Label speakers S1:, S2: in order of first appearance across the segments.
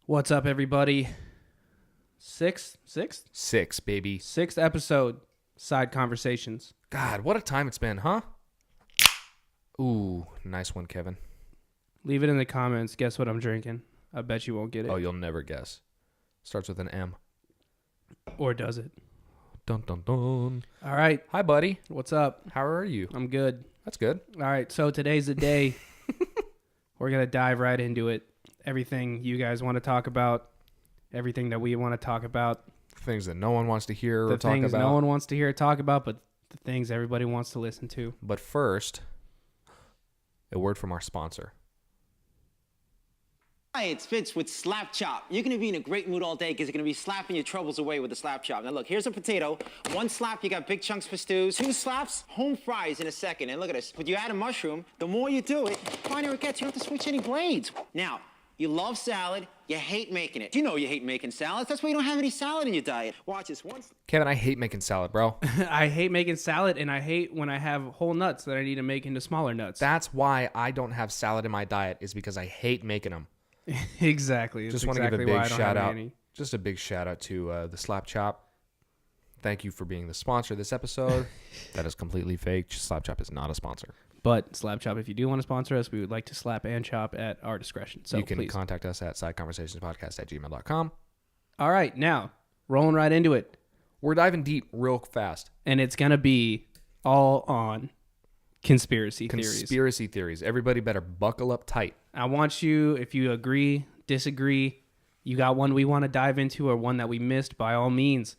S1: What's up, everybody? Sixth,
S2: Six, baby.
S1: sixth episode, Side Conversations.
S2: God, what a time it's been, huh? Ooh, nice one, Kevin.
S1: Leave it in the comments. Guess what I'm drinking? I bet you won't get it.
S2: Oh, you'll never guess. Starts with an M.
S1: Or does it?
S2: Dun, dun, dun.
S1: All right.
S2: Hi, buddy.
S1: What's up?
S2: How are you?
S1: I'm good.
S2: That's good.
S1: All right. So today's the day. We're going to dive right into it. Everything you guys want to talk about. Everything that we want to talk about.
S2: Things that no one wants to hear
S1: The
S2: or talk
S1: things
S2: about.
S1: no one wants to hear or talk about, but the things everybody wants to listen to.
S2: But first, a word from our sponsor.
S3: Hi, it's Fitz with Slap Chop. You're going to be in a great mood all day because you're going to be slapping your troubles away with the Slap Chop. Now look, here's a potato. One slap, you got big chunks for stews. Two slaps, home fries in a second. And look at this. But you add a mushroom, the more you do it, the finer it gets. You don't have to switch any blades. Now, you love salad, you hate making it. You know you hate making salads. That's why you don't have any salad in your diet. Watch this once.
S2: Kevin, I hate making salad, bro.
S1: I hate making salad, and I hate when I have whole nuts that I need to make into smaller nuts.
S2: That's why I don't have salad in my diet, is because I hate making them.
S1: Exactly.
S2: Just want to give a big shout out. Just a big shout out to the Slap Chop. Thank you for being the sponsor of this episode. That is completely fake. Slap Chop is not a sponsor.
S1: But Slap Chop, if you do want to sponsor us, we would like to slap and chop at our discretion. So
S2: you can
S1: please
S2: contact us at sideconversationspodcast@gmail.com.
S1: All right, now rolling right into it,
S2: We're diving deep real fast.
S1: and it's gonna be all on conspiracy theories.
S2: Conspiracy theories. Everybody better buckle up tight.
S1: I want you, if you agree, disagree, you got one we want to dive into or one that we missed, by all means,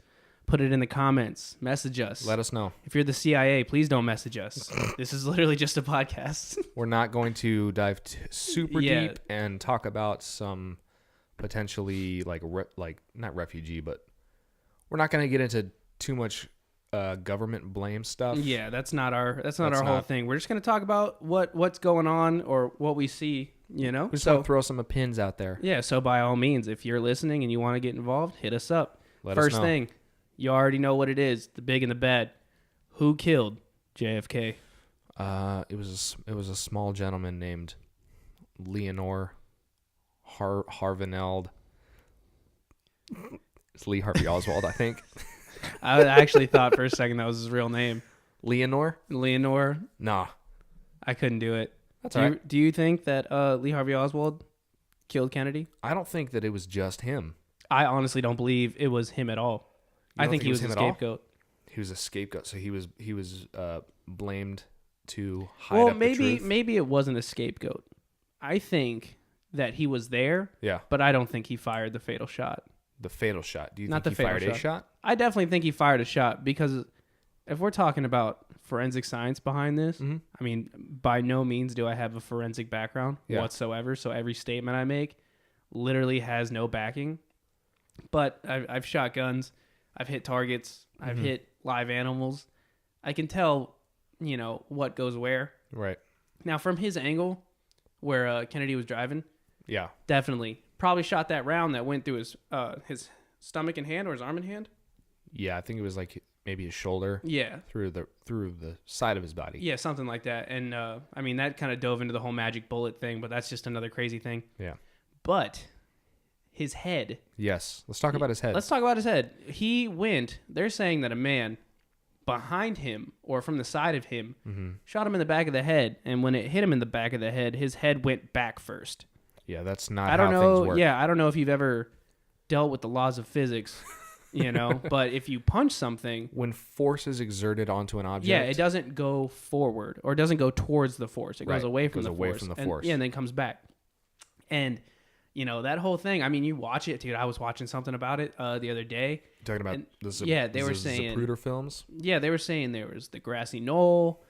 S1: put it in the comments. Message us.
S2: Let us know.
S1: If you're the CIA, please don't message us. This is literally just a podcast.
S2: We're not going to dive super
S1: Yeah.
S2: deep and talk about some potentially not refugee, but we're not going to get into too much government blame stuff.
S1: Yeah, that's not our whole thing. We're just gonna talk about what's going on or what we see. You know,
S2: We just want to throw some pins out there.
S1: yeah. So by all means, if you're listening and you want to get involved, hit us up.
S2: Let us
S1: First
S2: know.
S1: thing, you already know what it is: the big and the bad. Who killed JFK?
S2: It was a small gentleman named Leonore Harvineld. It's Lee Harvey Oswald, I think.
S1: I actually thought for a second that was his real name,
S2: Leonore?
S1: Leonore.
S2: Nah.
S1: I couldn't do it.
S2: That's all right.
S1: Do you think that Lee Harvey Oswald killed Kennedy?
S2: I don't think that it was just him.
S1: I honestly don't believe it was him at all. I think he was a
S2: him at all?
S1: scapegoat.
S2: He was a scapegoat, so he was blamed to hide up the truth.
S1: Maybe it wasn't a scapegoat. I think that he was there.
S2: Yeah.
S1: But I don't think he fired the fatal shot.
S2: The fatal shot. Do you
S1: Not
S2: think
S1: the
S2: he
S1: fatal
S2: fired a shot?
S1: I definitely think he fired a shot because if we're talking about forensic science behind this,
S2: Mm-hmm.
S1: I mean, by no means do I have a forensic background
S2: Yeah.
S1: whatsoever. So every statement I make literally has no backing. But I've shot guns. I've hit targets. I've
S2: Mm-hmm.
S1: hit live animals. I can tell, what goes where.
S2: Right.
S1: Now, from his angle, where Kennedy was driving,
S2: Yeah.
S1: definitely probably shot that round that went through his stomach and hand or his arm and hand.
S2: Yeah, I think it was like maybe his shoulder
S1: Yeah,
S2: through the side of his body.
S1: yeah, something like that. And I mean, that kind of dove into the whole magic bullet thing, but that's just another crazy thing.
S2: Yeah.
S1: But his head.
S2: Yes. Let's talk about his head.
S1: Let's talk about his head. They're saying that a man behind him or from the side of him shot him in the back of the head, and when it hit him in the back of the head, his head went back first.
S2: Yeah, that's not
S1: I don't
S2: how
S1: know.
S2: things work.
S1: Yeah, I don't know if you've ever dealt with the laws of physics, but if you punch something,
S2: When force is exerted onto an object.
S1: yeah, it doesn't go forward or it doesn't go towards the force. It
S2: Right.
S1: goes away from
S2: Goes
S1: the
S2: away
S1: force.
S2: from the
S1: and,
S2: force.
S1: Yeah, and then comes back. And that whole thing. I mean, you watch it, dude. I was watching something about it the other day.
S2: Talking about
S1: And-
S2: they
S1: were saying
S2: Zapruder films.
S1: Yeah, they were saying there was the grassy knoll.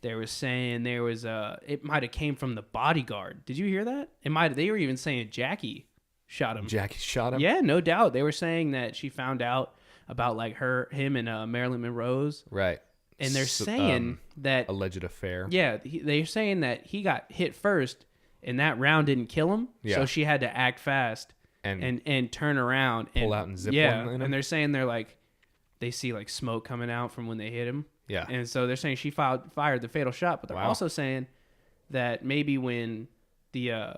S1: They were saying there was it might have came from the bodyguard. Did you hear that? They were even saying Jackie shot him.
S2: Jackie shot him.
S1: Yeah, no doubt. They were saying that she found out about like him and Marilyn Monroe's,
S2: Right.
S1: and they're saying that
S2: alleged affair.
S1: yeah, they're saying that he got hit first, and that round didn't kill him.
S2: Yeah.
S1: So she had to act fast and turn around and
S2: pull out and zip
S1: yeah,
S2: one in him.
S1: and they're saying they see like smoke coming out from when they hit him.
S2: Yeah.
S1: And so they're saying she fired the fatal shot, but they're
S2: Wow.
S1: also saying that maybe when the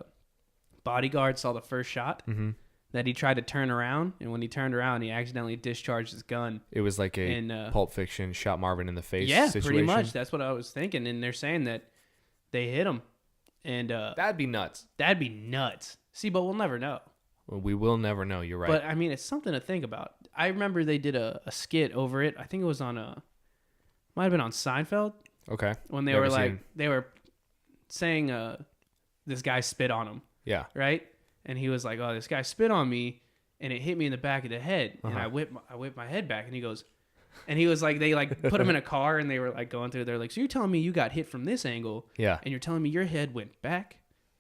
S1: bodyguard saw the first shot, that he tried to turn around, and when he turned around, he accidentally discharged his gun.
S2: It was like Pulp Fiction shot Marvin in the face situation.
S1: Pretty much. That's what I was thinking. And they're saying that they hit him. And
S2: that'd be nuts.
S1: That'd be nuts. See, but we'll never know.
S2: Well, we will never know. You're right.
S1: But, I mean, it's something to think about. I remember they did a skit over it. I think it was on might have been on Seinfeld.
S2: Okay.
S1: When they were like, they were saying this guy spit on him.
S2: Yeah.
S1: Right? And he was like, oh, this guy spit on me, and it hit me in the back of the head. And I whipped my head back, and he goes, and he was like, they like put him in a car, and they were like going through. They're like, so you're telling me you got hit from this angle?
S2: Yeah.
S1: And you're telling me your head went back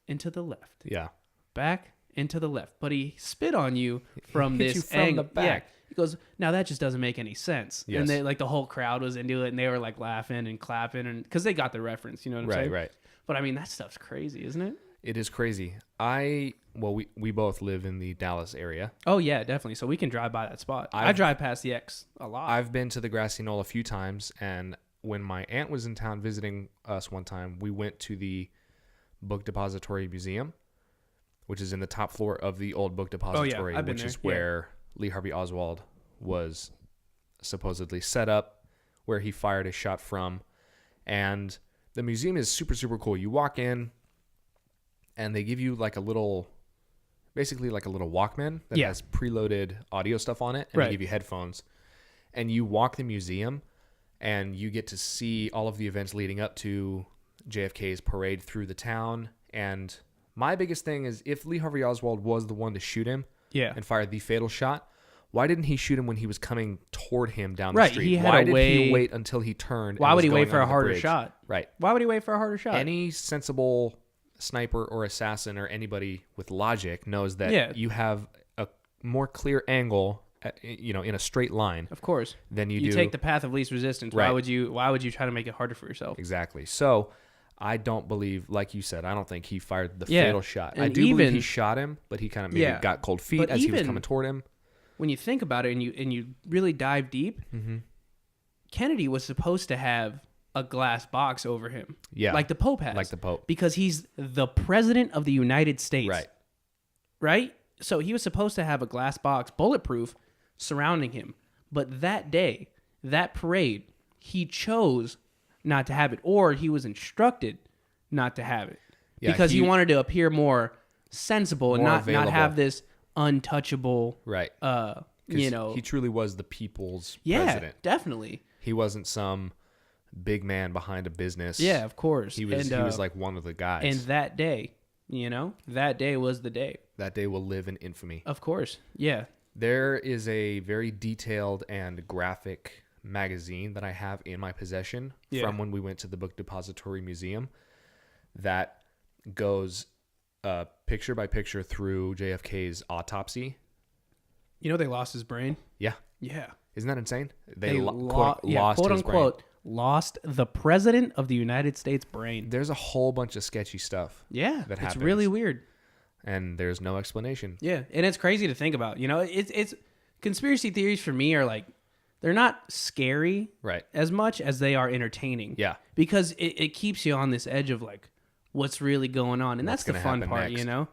S1: into the left?
S2: Yeah.
S1: Back into the left. But he spit on you from
S2: this
S1: this
S2: angle. The back.
S1: Yeah. He goes, now that just doesn't make any sense.
S2: Yes.
S1: And they like the whole crowd was into it, and they were like laughing and clapping, and because they got the reference, you know what I'm saying?
S2: Right.
S1: But I mean, that stuff's crazy, isn't it?
S2: It is crazy. We both live in the Dallas area.
S1: Oh yeah, definitely. So we can drive by that spot. I drive past the X a lot.
S2: I've been to the Grassy Knoll a few times, and when my aunt was in town visiting us one time, we went to the Book Depository Museum, which is in the top floor of the old Book Depository, which is where Lee Harvey Oswald was supposedly set up, where he fired a shot from. And the museum is super, super cool. You walk in, and they give you like a little Walkman that has preloaded audio stuff on it, and they give you headphones. And you walk the museum, and you get to see all of the events leading up to JFK's parade through the town. And my biggest thing is, if Lee Harvey Oswald was the one to shoot him and fired the fatal shot, why didn't he shoot him when he was coming toward him down the street? Why did he wait until he turned?
S1: Why would he wait for a harder shot?
S2: Right.
S1: Why would he wait for a harder shot?
S2: Any sensible sniper or assassin or anybody with logic knows that you have a more clear angle, in a straight line. Of
S1: course.
S2: Than you do.
S1: You take the path of least resistance.
S2: Right.
S1: Why would you try to make it harder for yourself?
S2: Exactly. So I don't believe, like you said, I don't think he fired the fatal shot. And I do believe he shot him, but he kind of maybe got cold feet as he was coming toward him.
S1: When you think about it and you really dive deep, Kennedy was supposed to have a glass box over him.
S2: Yeah.
S1: Like the Pope has.
S2: Like the Pope.
S1: Because he's the president of the United States.
S2: Right.
S1: Right? So he was supposed to have a glass box, bulletproof, surrounding him. But that day, that parade, he chose not to have it. Or he was instructed not to have it. Yeah, because he wanted to appear more sensible and not have this untouchable.
S2: Right. He truly was the people's president.
S1: Yeah, definitely.
S2: He wasn't some big man behind a business.
S1: Yeah, of course.
S2: He was like one of the guys.
S1: And that day, that day was the day.
S2: That day will live in infamy.
S1: Of course. Yeah.
S2: There is a very detailed and graphic magazine that I have in my possession from when we went to the Book Depository Museum that goes picture by picture through JFK's autopsy.
S1: They lost his brain?
S2: Yeah.
S1: Yeah.
S2: Isn't that insane? They
S1: lost
S2: quote
S1: his unquote, brain. Lost the president of the United States brain.
S2: There's a whole bunch of sketchy stuff.
S1: Yeah.
S2: That happens.
S1: It's really weird.
S2: And there's no explanation.
S1: Yeah. And it's crazy to think about. It's conspiracy theories for me are like, they're not scary as much as they are entertaining.
S2: Yeah.
S1: Because it keeps you on this edge of like, what's really going on. And that's the fun part,
S2: next?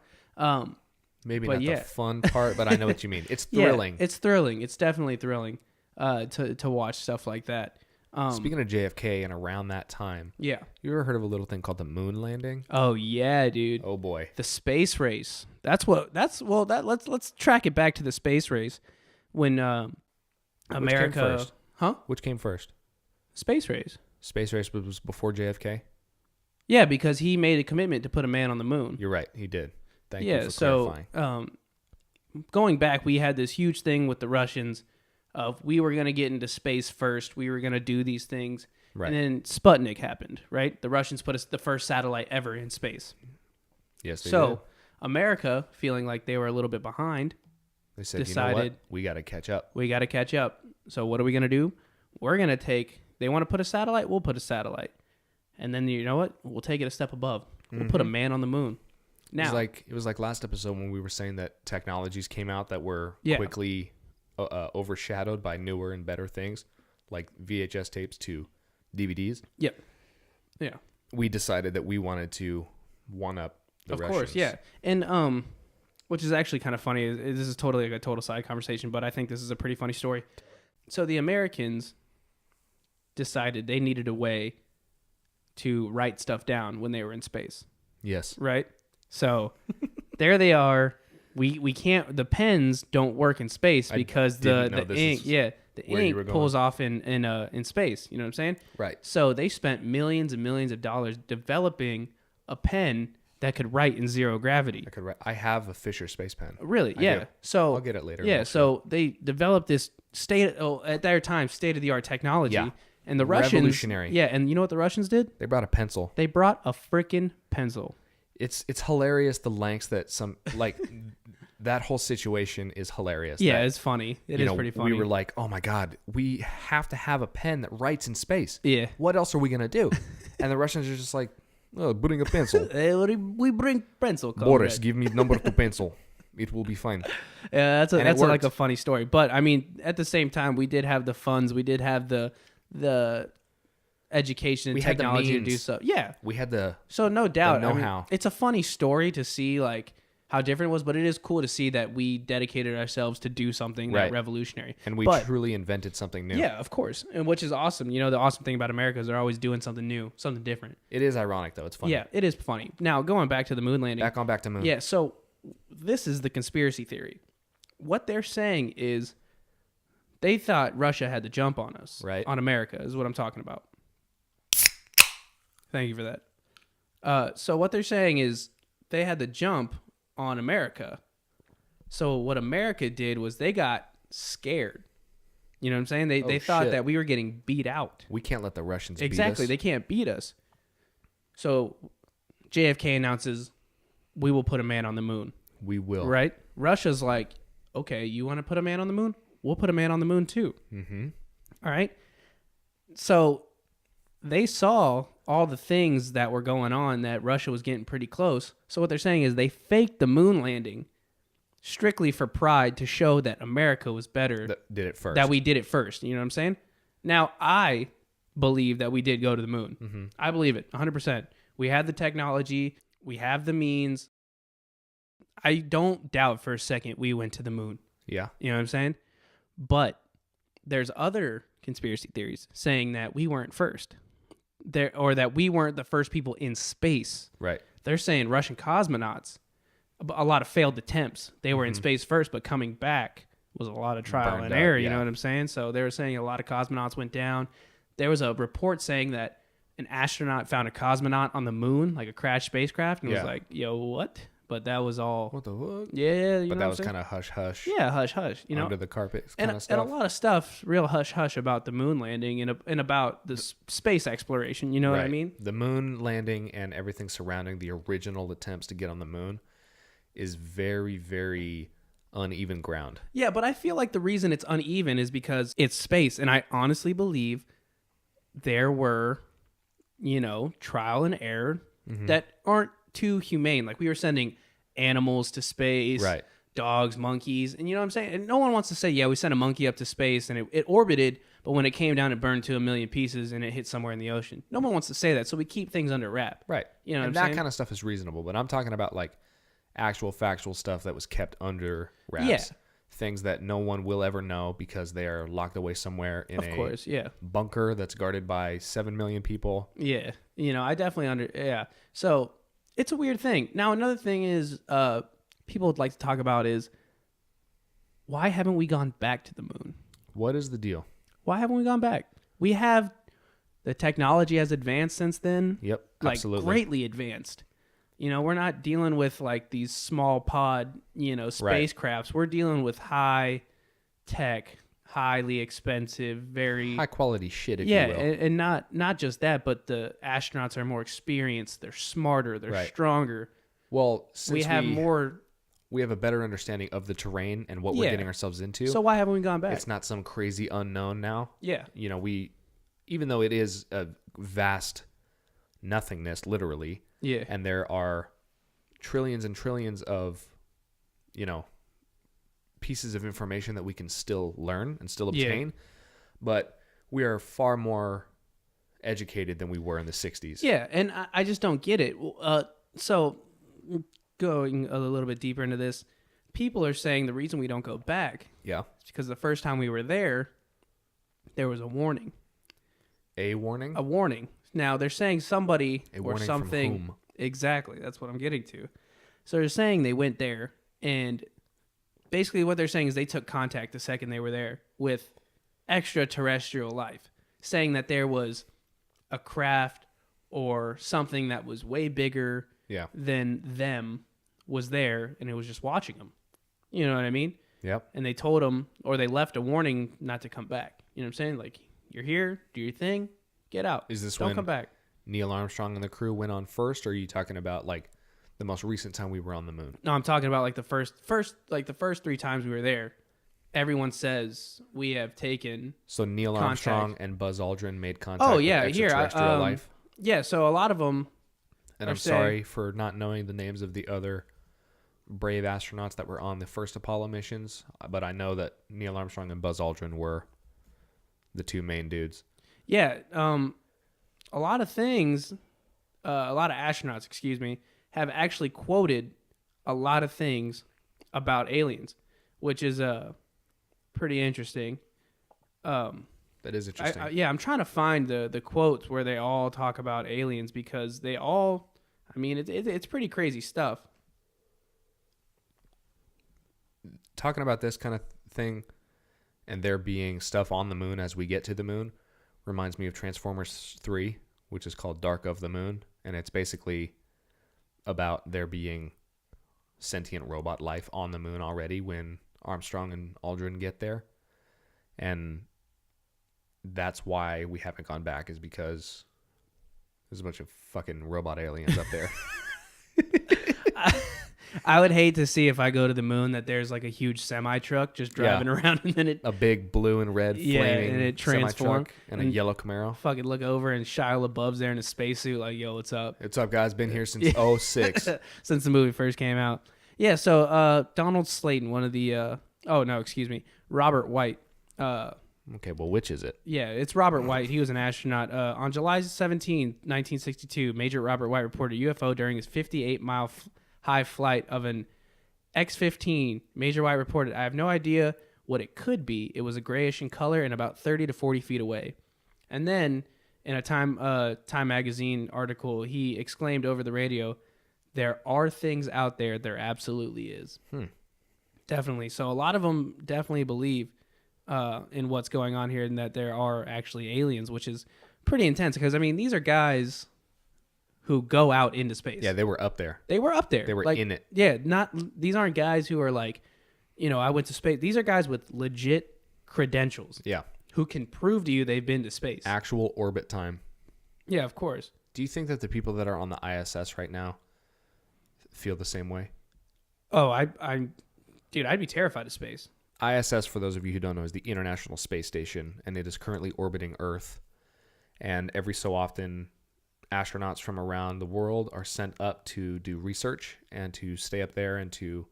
S2: Maybe
S1: but
S2: not the fun part, but I know what you mean. It's thrilling.
S1: It's thrilling. It's definitely thrilling to watch stuff like that.
S2: Speaking of JFK and around that time, you ever heard of a little thing called the moon landing?
S1: Oh yeah, dude.
S2: Oh boy,
S1: the space race. Let's track it back to the space race when America.
S2: Which came first?
S1: Huh?
S2: Which came first?
S1: Space race.
S2: Space race was before JFK.
S1: Yeah, because he made a commitment to put a man on the moon.
S2: You're right, he did. Thank you for clarifying.
S1: Going back, we had this huge thing with the Russians of we were going to get into space first. We were going to do these things. Right. And then Sputnik happened, right? The Russians put us the first satellite ever in space.
S2: Yes, they did.
S1: America, feeling like they were a little bit behind,
S2: they said, decided, you know what? We got to catch up.
S1: We got to catch up. So what are we going to do? We're going to they want to put a satellite? We'll put a satellite. And then you know what? We'll take it a step above. We'll put a man on the moon. Now,
S2: it was like last episode when we were saying that technologies came out that were quickly overshadowed by newer and better things, like VHS tapes to DVDs.
S1: Yep. Yeah.
S2: We decided that we wanted to one up the Russians.
S1: Of course, yeah. And which is actually kind of funny. This is totally like a total side conversation, but I think this is a pretty funny story. So the Americans decided they needed a way to write stuff down when they were in space.
S2: Yes.
S1: Right? So there they are. We can't, the pens don't work in space because the ink pulls off in space. You know what I'm saying?
S2: Right.
S1: So they spent millions and millions of dollars developing a pen that could write in zero gravity.
S2: I have a Fisher space pen.
S1: Really? Yeah. So
S2: I'll get it later.
S1: Yeah. So they developed this at their time state of the art technology.
S2: Yeah.
S1: And the Russians,
S2: revolutionary.
S1: Yeah. And you know what the Russians did?
S2: They brought a pencil.
S1: They brought a freaking pencil.
S2: It's hilarious the lengths that that whole situation is hilarious.
S1: Yeah, it's funny. It is pretty funny.
S2: We were like, oh my God, we have to have a pen that writes in space.
S1: Yeah.
S2: What else are we going to do? And the Russians are just like, oh, bring a pencil.
S1: We bring pencil.
S2: Boris, give me number 2 pencil. It will be fine.
S1: Yeah, that's like a funny story. But I mean, at the same time, we did have the funds. We did have the education and technology to do so. Yeah.
S2: We had the
S1: no doubt.
S2: know-how.
S1: It's a funny story to see like how different it was, but it is cool to see that we dedicated ourselves to do something that revolutionary.
S2: And we truly invented something new.
S1: Yeah, of course. And which is awesome. You know, the awesome thing about America is they're always doing something new, something different.
S2: It is ironic though. It's funny.
S1: Yeah, it is funny. Now, going back to the moon landing.
S2: Back to moon.
S1: Yeah, so this is the conspiracy theory. What they're saying is they thought Russia had the jump on us.
S2: Right.
S1: On America is what I'm talking about. Thank you for that. So what they're saying is they had the jump on America. So what America did was they got scared. You know what I'm saying? They thought that we were getting beat out.
S2: We can't let the Russians beat us.
S1: Exactly. They can't beat us. So JFK announces, we will put a man on the moon.
S2: We will.
S1: Right? Russia's like, okay, you want to put a man on the moon? We'll put a man on the moon too.
S2: Mm-hmm.
S1: All right. So they saw all the things that were going on, that Russia was getting pretty close. So what they're saying is they faked the moon landing strictly for pride, to show that America was better.
S2: That did it first.
S1: That we did it first. You know what I'm saying? Now, I believe that we did go to the moon.
S2: Mm-hmm.
S1: I believe it 100%. We had the technology. We have the means. I don't doubt for a second we went to the moon.
S2: Yeah.
S1: You know what I'm saying? But there's other conspiracy theories saying that we weren't first. Or that we weren't the first people in space.
S2: Right.
S1: They're saying Russian cosmonauts, a lot of failed attempts. They were in space first, but coming back was a lot of trial and error. You know what I'm saying? So they were saying a lot of cosmonauts went down. There was a report saying that an astronaut found a cosmonaut on the moon, like a crashed spacecraft, and was like, yo, what? But that was all.
S2: What the fuck?
S1: Yeah, you
S2: but
S1: know
S2: that was kind of hush hush.
S1: Yeah, hush hush. You know,
S2: under the carpet kind of stuff.
S1: And a lot of stuff, real hush hush about the moon landing and about the space exploration. You know what I mean?
S2: The moon landing and everything surrounding the original attempts to get on the moon is very, very uneven ground.
S1: Yeah, but I feel like the reason it's uneven is because it's space, and I honestly believe there were, trial and error that aren't too humane. Like we were sending animals to space,
S2: right?
S1: Dogs, monkeys, and you know what I'm saying? And no one wants to say, yeah, we sent a monkey up to space and it orbited, but when it came down, it burned to a million pieces and it hit somewhere in the ocean. No one wants to say that, so we keep things under wrap.
S2: Right.
S1: You know what
S2: and
S1: I'm
S2: that
S1: saying?
S2: kind of stuff is reasonable, but I'm talking about like actual factual stuff that was kept under wraps.
S1: Yeah.
S2: Things that no one will ever know because they are locked away somewhere in bunker that's guarded by 7 million people.
S1: Yeah. I definitely So it's a weird thing. Now, another thing is people would like to talk about is why haven't we gone back to the moon?
S2: What is the deal?
S1: Why haven't we gone back? We have the technology has advanced since then.
S2: Yep,
S1: absolutely. Greatly advanced. We're not dealing with like these small pod, spacecrafts. We're dealing with high tech, highly expensive, very
S2: high quality shit, if you will.
S1: And not just that, but the astronauts are more experienced, they're smarter, they're stronger.
S2: Well, since
S1: we have
S2: a better understanding of the terrain and what we're getting ourselves into.
S1: So why haven't we gone back?
S2: It's not some crazy unknown now.
S1: Yeah.
S2: Even though it is a vast nothingness, literally.
S1: Yeah.
S2: And there are trillions and trillions of, pieces of information that we can still learn and still obtain. Yeah. But we are far more educated than we were in the 60s.
S1: Yeah, and I just don't get it. So going a little bit deeper into this, people are saying the reason we don't go back
S2: Yeah.
S1: is because the first time we were there was a warning.
S2: A warning?
S1: A warning. Now, they're saying somebody
S2: A
S1: or
S2: warning
S1: something.
S2: from whom?
S1: Exactly. That's what I'm getting to. So they're saying they went there, and basically what they're saying is they took contact the second they were there with extraterrestrial life, saying that there was a craft or something that was way bigger
S2: Yeah.
S1: than them was there, and it was just watching them. You know what I mean?
S2: Yep.
S1: And they told them, or they left a warning not to come back. You know what I'm saying? Like, you're here, do your thing, get out.
S2: Is this
S1: Don't
S2: when
S1: come back.
S2: Neil Armstrong and the crew went on first, or are you talking about like the most recent time we were on the moon?
S1: No, I'm talking about like the first 3 times we were there. Everyone says we have taken.
S2: So Neil
S1: Contact.
S2: Armstrong and Buzz Aldrin made contact
S1: Oh
S2: with
S1: yeah, here.
S2: extraterrestrial life.
S1: Yeah, so a lot of them.
S2: And
S1: are
S2: I'm sorry for not knowing the names of the other brave astronauts that were on the first Apollo missions, but I know that Neil Armstrong and Buzz Aldrin were the 2 main dudes.
S1: Yeah, a lot of things, a lot of astronauts, excuse me, have actually quoted a lot of things about aliens, which is pretty interesting.
S2: That is interesting.
S1: I'm trying to find the quotes where they all talk about aliens because they all, I mean, it's pretty crazy stuff.
S2: Talking about this kind of thing and there being stuff on the moon as we get to the moon reminds me of Transformers 3, which is called Dark of the Moon, and it's basically about there being sentient robot life on the moon already when Armstrong and Aldrin get there. And that's why we haven't gone back, is because there's a bunch of fucking robot aliens up there.
S1: I would hate to see if I go to the moon that there's like a huge semi truck just driving around and then
S2: a big blue and red flaming
S1: and it transforms
S2: semi-truck and a yellow Camaro.
S1: Fucking look over and Shia LaBeouf's there in a spacesuit like, yo, what's up?
S2: What's up, guys? Been here since 06.
S1: Since the movie first came out. Yeah, so Donald Slayton, one of the Robert White.
S2: Okay, well, which is it?
S1: Yeah, it's Robert White. He was an astronaut. On July 17, 1962, Major Robert White reported a UFO during his 58-mile high flight of an X-15. Major White reported, I have no idea what it could be. It was a grayish in color and about 30 to 40 feet away. And then, in a Time magazine article, he exclaimed over the radio, there are things out there. There absolutely is. Definitely. So a lot of them definitely believe in what's going on here and that there are actually aliens, which is pretty intense because, I mean, these are guys who go out into space.
S2: Yeah, they were up there.
S1: They were up there.
S2: They were
S1: like,
S2: in it.
S1: Yeah, these aren't guys who are like, I went to space. These are guys with legit credentials.
S2: Yeah.
S1: Who can prove to you they've been to space.
S2: Actual orbit time.
S1: Yeah, of course.
S2: Do you think that the people that are on the ISS right now feel the same way?
S1: Oh, dude, I'd be terrified of space.
S2: ISS, for those of you who don't know, is the International Space Station, and it is currently orbiting Earth. And every so often, astronauts from around the world are sent up to do research and to stay up there and to,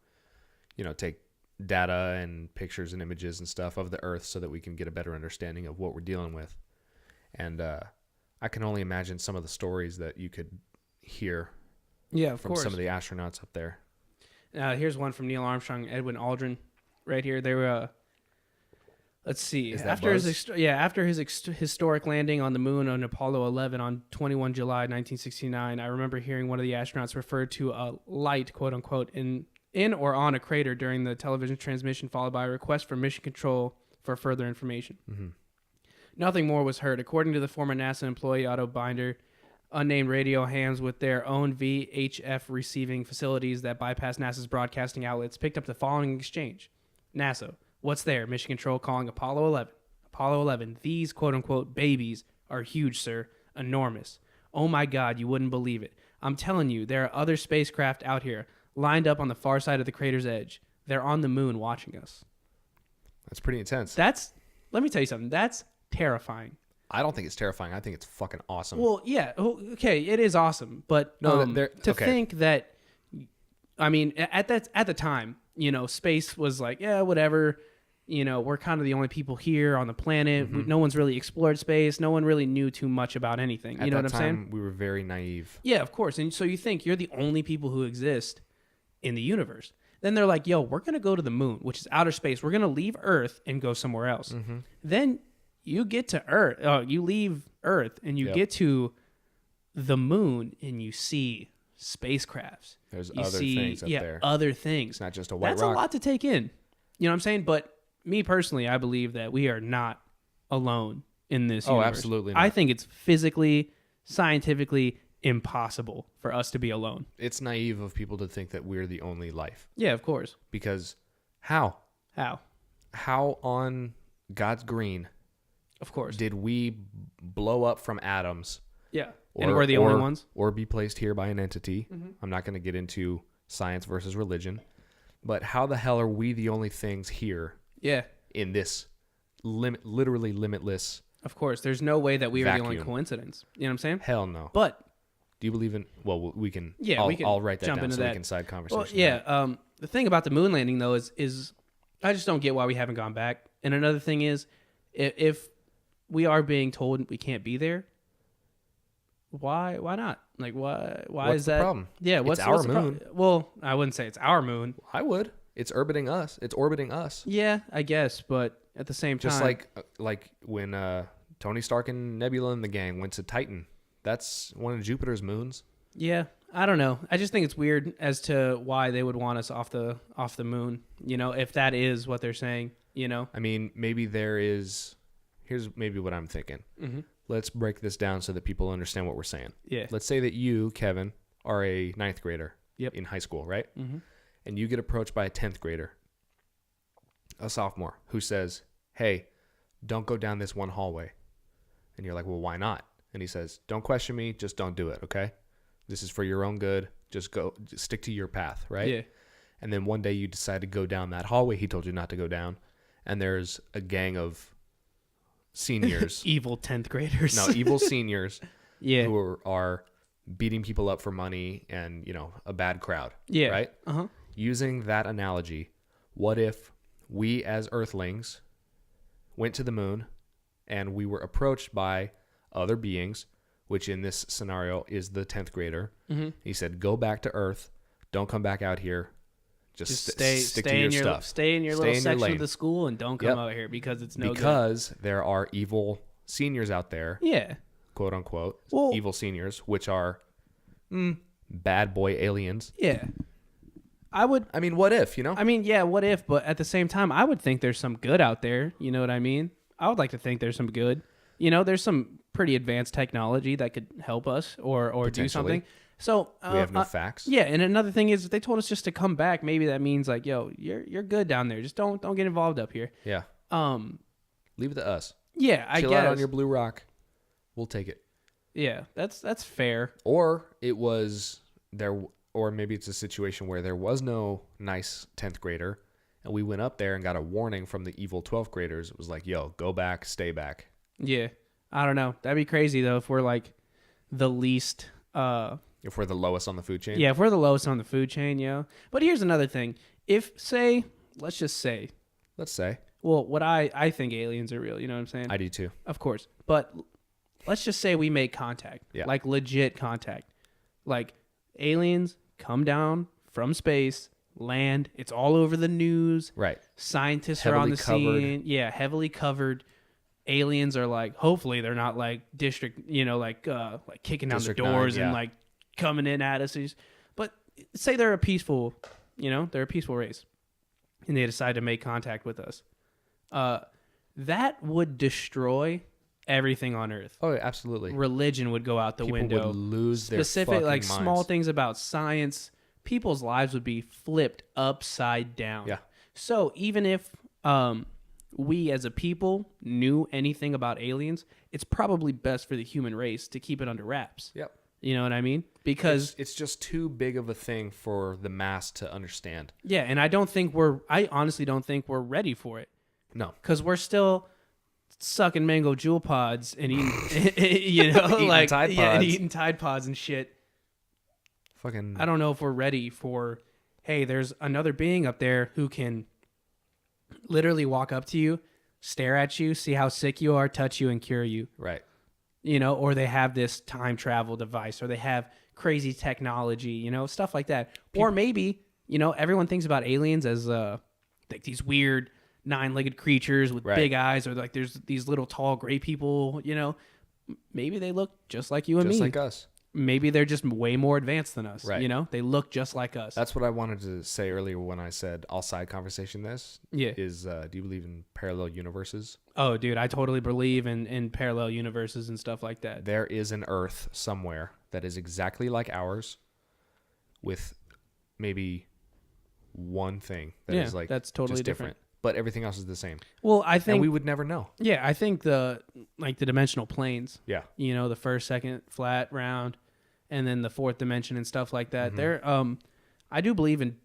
S2: take data and pictures and images and stuff of the Earth so that we can get a better understanding of what we're dealing with. And I can only imagine some of the stories that you could hear from some of the astronauts up there.
S1: Here's one from Neil Armstrong, Edwin Aldrin, right here. They were, let's see, after his historic landing on the moon on Apollo 11 on 21 July 1969, I remember hearing one of the astronauts refer to a light, quote unquote, in or on a crater during the television transmission, followed by a request from Mission Control for further information. Mm-hmm. Nothing more was heard. According to the former NASA employee Otto Binder, unnamed radio hams with their own VHF receiving facilities that bypass NASA's broadcasting outlets picked up the following exchange. NASA, what's there? Mission Control calling Apollo 11. Apollo 11, these quote-unquote babies are huge, sir. Enormous. Oh my God, you wouldn't believe it. I'm telling you, there are other spacecraft out here lined up on the far side of the crater's edge. They're on the moon watching us.
S2: That's pretty intense.
S1: Let me tell you something. That's terrifying.
S2: I don't think it's terrifying. I think it's fucking awesome.
S1: Well, yeah, okay, it is awesome, but think that, I mean, at the time, space was like, yeah, whatever. We're kind of the only people here on the planet. Mm-hmm. No one's really explored space. No one really knew too much about anything. You know what I'm saying?
S2: We were very naive.
S1: Yeah, of course. And so you think you're the only people who exist in the universe. Then they're like, yo, we're going to go to the moon, which is outer space. We're going to leave Earth and go somewhere else. Then you get to Earth. You leave Earth and you get to the moon and you see spacecrafts.
S2: There's
S1: you
S2: other things up there.
S1: Other things.
S2: It's not just a white
S1: That's
S2: rock.
S1: a lot to take in. You know what I'm saying? But me personally, I believe that we are not alone in this universe.
S2: Absolutely not.
S1: I think it's physically, scientifically impossible for us to be alone.
S2: It's naive of people to think that we're the only life.
S1: Yeah, of course.
S2: Because how?
S1: How
S2: on God's green
S1: Of course.
S2: did we blow up from atoms?
S1: Yeah. And we're the only ones?
S2: Or be placed here by an entity. I'm not going to get into science versus religion. But how the hell are we the only things here
S1: Yeah.
S2: in this literally limitless
S1: Of course. There's no way that we are the only
S2: vacuum?
S1: coincidence. You know what I'm saying?
S2: Hell no.
S1: But
S2: Do you believe in... Well, we can...
S1: Yeah, we can
S2: I'll write that
S1: jump
S2: down
S1: into
S2: so
S1: that.
S2: we can side conversation.
S1: well, yeah, the thing about the moon landing though is I just don't get why we haven't gone back. And another thing is if we are being told we can't be there, why not? Like why
S2: What's
S1: is
S2: the
S1: that
S2: problem?
S1: Yeah,
S2: It's
S1: what's
S2: our
S1: what's the
S2: moon.
S1: Well, I wouldn't say it's our moon.
S2: I would. It's orbiting us. It's orbiting us.
S1: Yeah, I guess, but at the same time,
S2: Just like when Tony Stark and Nebula and the gang went to Titan. That's one of Jupiter's moons.
S1: yeah, I don't know. I just think it's weird as to why they would want us off the moon. You know, if that is what they're saying. You know,
S2: I mean, maybe there is... Here's maybe what I'm thinking. Let's break this down so that people understand what we're saying.
S1: Yeah.
S2: Let's say that you, Kevin, are a 9th grader
S1: Yep.
S2: in high school, right? And you get approached by a 10th grader, a sophomore, who says, hey, don't go down this one hallway. And you're like, well, why not? And he says, don't question me. Just don't do it, okay? This is for your own good. Just stick to your path, right?
S1: Yeah.
S2: And then one day you decide to go down that hallway he told you not to go down. And there's a gang of seniors.
S1: Evil 10th graders.
S2: No, evil seniors
S1: Yeah.
S2: who are beating people up for money and, a bad crowd.
S1: Yeah.
S2: Right?
S1: Uh-huh.
S2: Using that analogy, what if we as Earthlings went to the moon and we were approached by other beings, which in this scenario is the 10th grader. He said, go back to Earth. Don't come back out here. Just stick to your stuff.
S1: Stay in your little section of the school and don't come out here because it's no good.
S2: Because there are evil seniors out there,
S1: Yeah.
S2: quote unquote,
S1: Well-
S2: evil seniors, which are bad boy aliens.
S1: Yeah. I mean,
S2: What if,
S1: yeah, what if? But at the same time, I would think there's some good out there. You know what I mean? I would like to think there's some good. There's some pretty advanced technology that could help us or do
S2: Potentially.
S1: something. So
S2: we have no facts.
S1: Yeah, and another thing is if they told us just to come back, maybe that means like, yo, you're good down there. Just don't get involved up here.
S2: Yeah. Leave it to us.
S1: Yeah, I
S2: Chill
S1: guess.
S2: out on your blue rock. We'll take it.
S1: Yeah, that's fair.
S2: Or it was there, or maybe it's a situation where there was no nice 10th grader, and we went up there and got a warning from the evil 12th graders. It was like, yo, go back, stay back.
S1: Yeah, I don't know. That'd be crazy though if we're like the least.
S2: If we're the lowest on the food chain.
S1: Yeah, if we're the lowest on the food chain, yeah. But here's another thing. Let's just say, well, what I think aliens are real. You know what I'm saying?
S2: I do too.
S1: Of course. But let's just say we make contact.
S2: Yeah.
S1: Like legit contact. Like aliens come down from space, land. It's all over the news.
S2: Right.
S1: Scientists are on the scene. Yeah, heavily covered. Aliens are like, hopefully they're not like district, like kicking down
S2: District
S1: the doors
S2: 9,
S1: and
S2: yeah.
S1: like coming in at us. But say they're a peaceful, they're a peaceful race, and they decide to make contact with us. That would destroy everything on Earth.
S2: Oh, absolutely.
S1: Religion would go out the
S2: People
S1: window.
S2: would lose their
S1: Specific,
S2: fucking
S1: like
S2: minds.
S1: small things about science. People's lives would be flipped upside down.
S2: Yeah.
S1: So even if we as a people knew anything about aliens, it's probably best for the human race to keep it under wraps.
S2: Yep.
S1: You know what I mean? Because
S2: It's just too big of a thing for the mass to understand.
S1: yeah, and I honestly don't think we're ready for it.
S2: No.
S1: Because we're still sucking mango jewel pods and eating,
S2: Eating
S1: like
S2: Tide
S1: yeah, and
S2: Pods.
S1: eating Tide Pods and shit.
S2: Fucking.
S1: I don't know if we're ready for, hey, there's another being up there who can literally walk up to you, stare at you, see how sick you are, touch you, and cure you.
S2: Right.
S1: Or they have this time travel device, or they have crazy technology, stuff like that. Or maybe You know, everyone thinks about aliens as like these weird 9-legged creatures with big eyes, or like there's these little tall gray people. You know, maybe they look just like you and me,
S2: just like us.
S1: Maybe they're just way more advanced than us.
S2: Right.
S1: You know, they look just like us.
S2: That's what I wanted to say earlier when I said all side conversation. This is do you believe in parallel universes?
S1: Oh, dude, I totally believe in parallel universes and stuff like that.
S2: There is an Earth somewhere that is exactly like ours, with maybe one thing that is like
S1: that's totally
S2: just different, but everything else is the same.
S1: Well, I think
S2: and we would never know.
S1: Yeah, I think the dimensional planes.
S2: Yeah,
S1: you know, the first, second, flat, round, and then the fourth dimension and stuff like that. They're I do believe in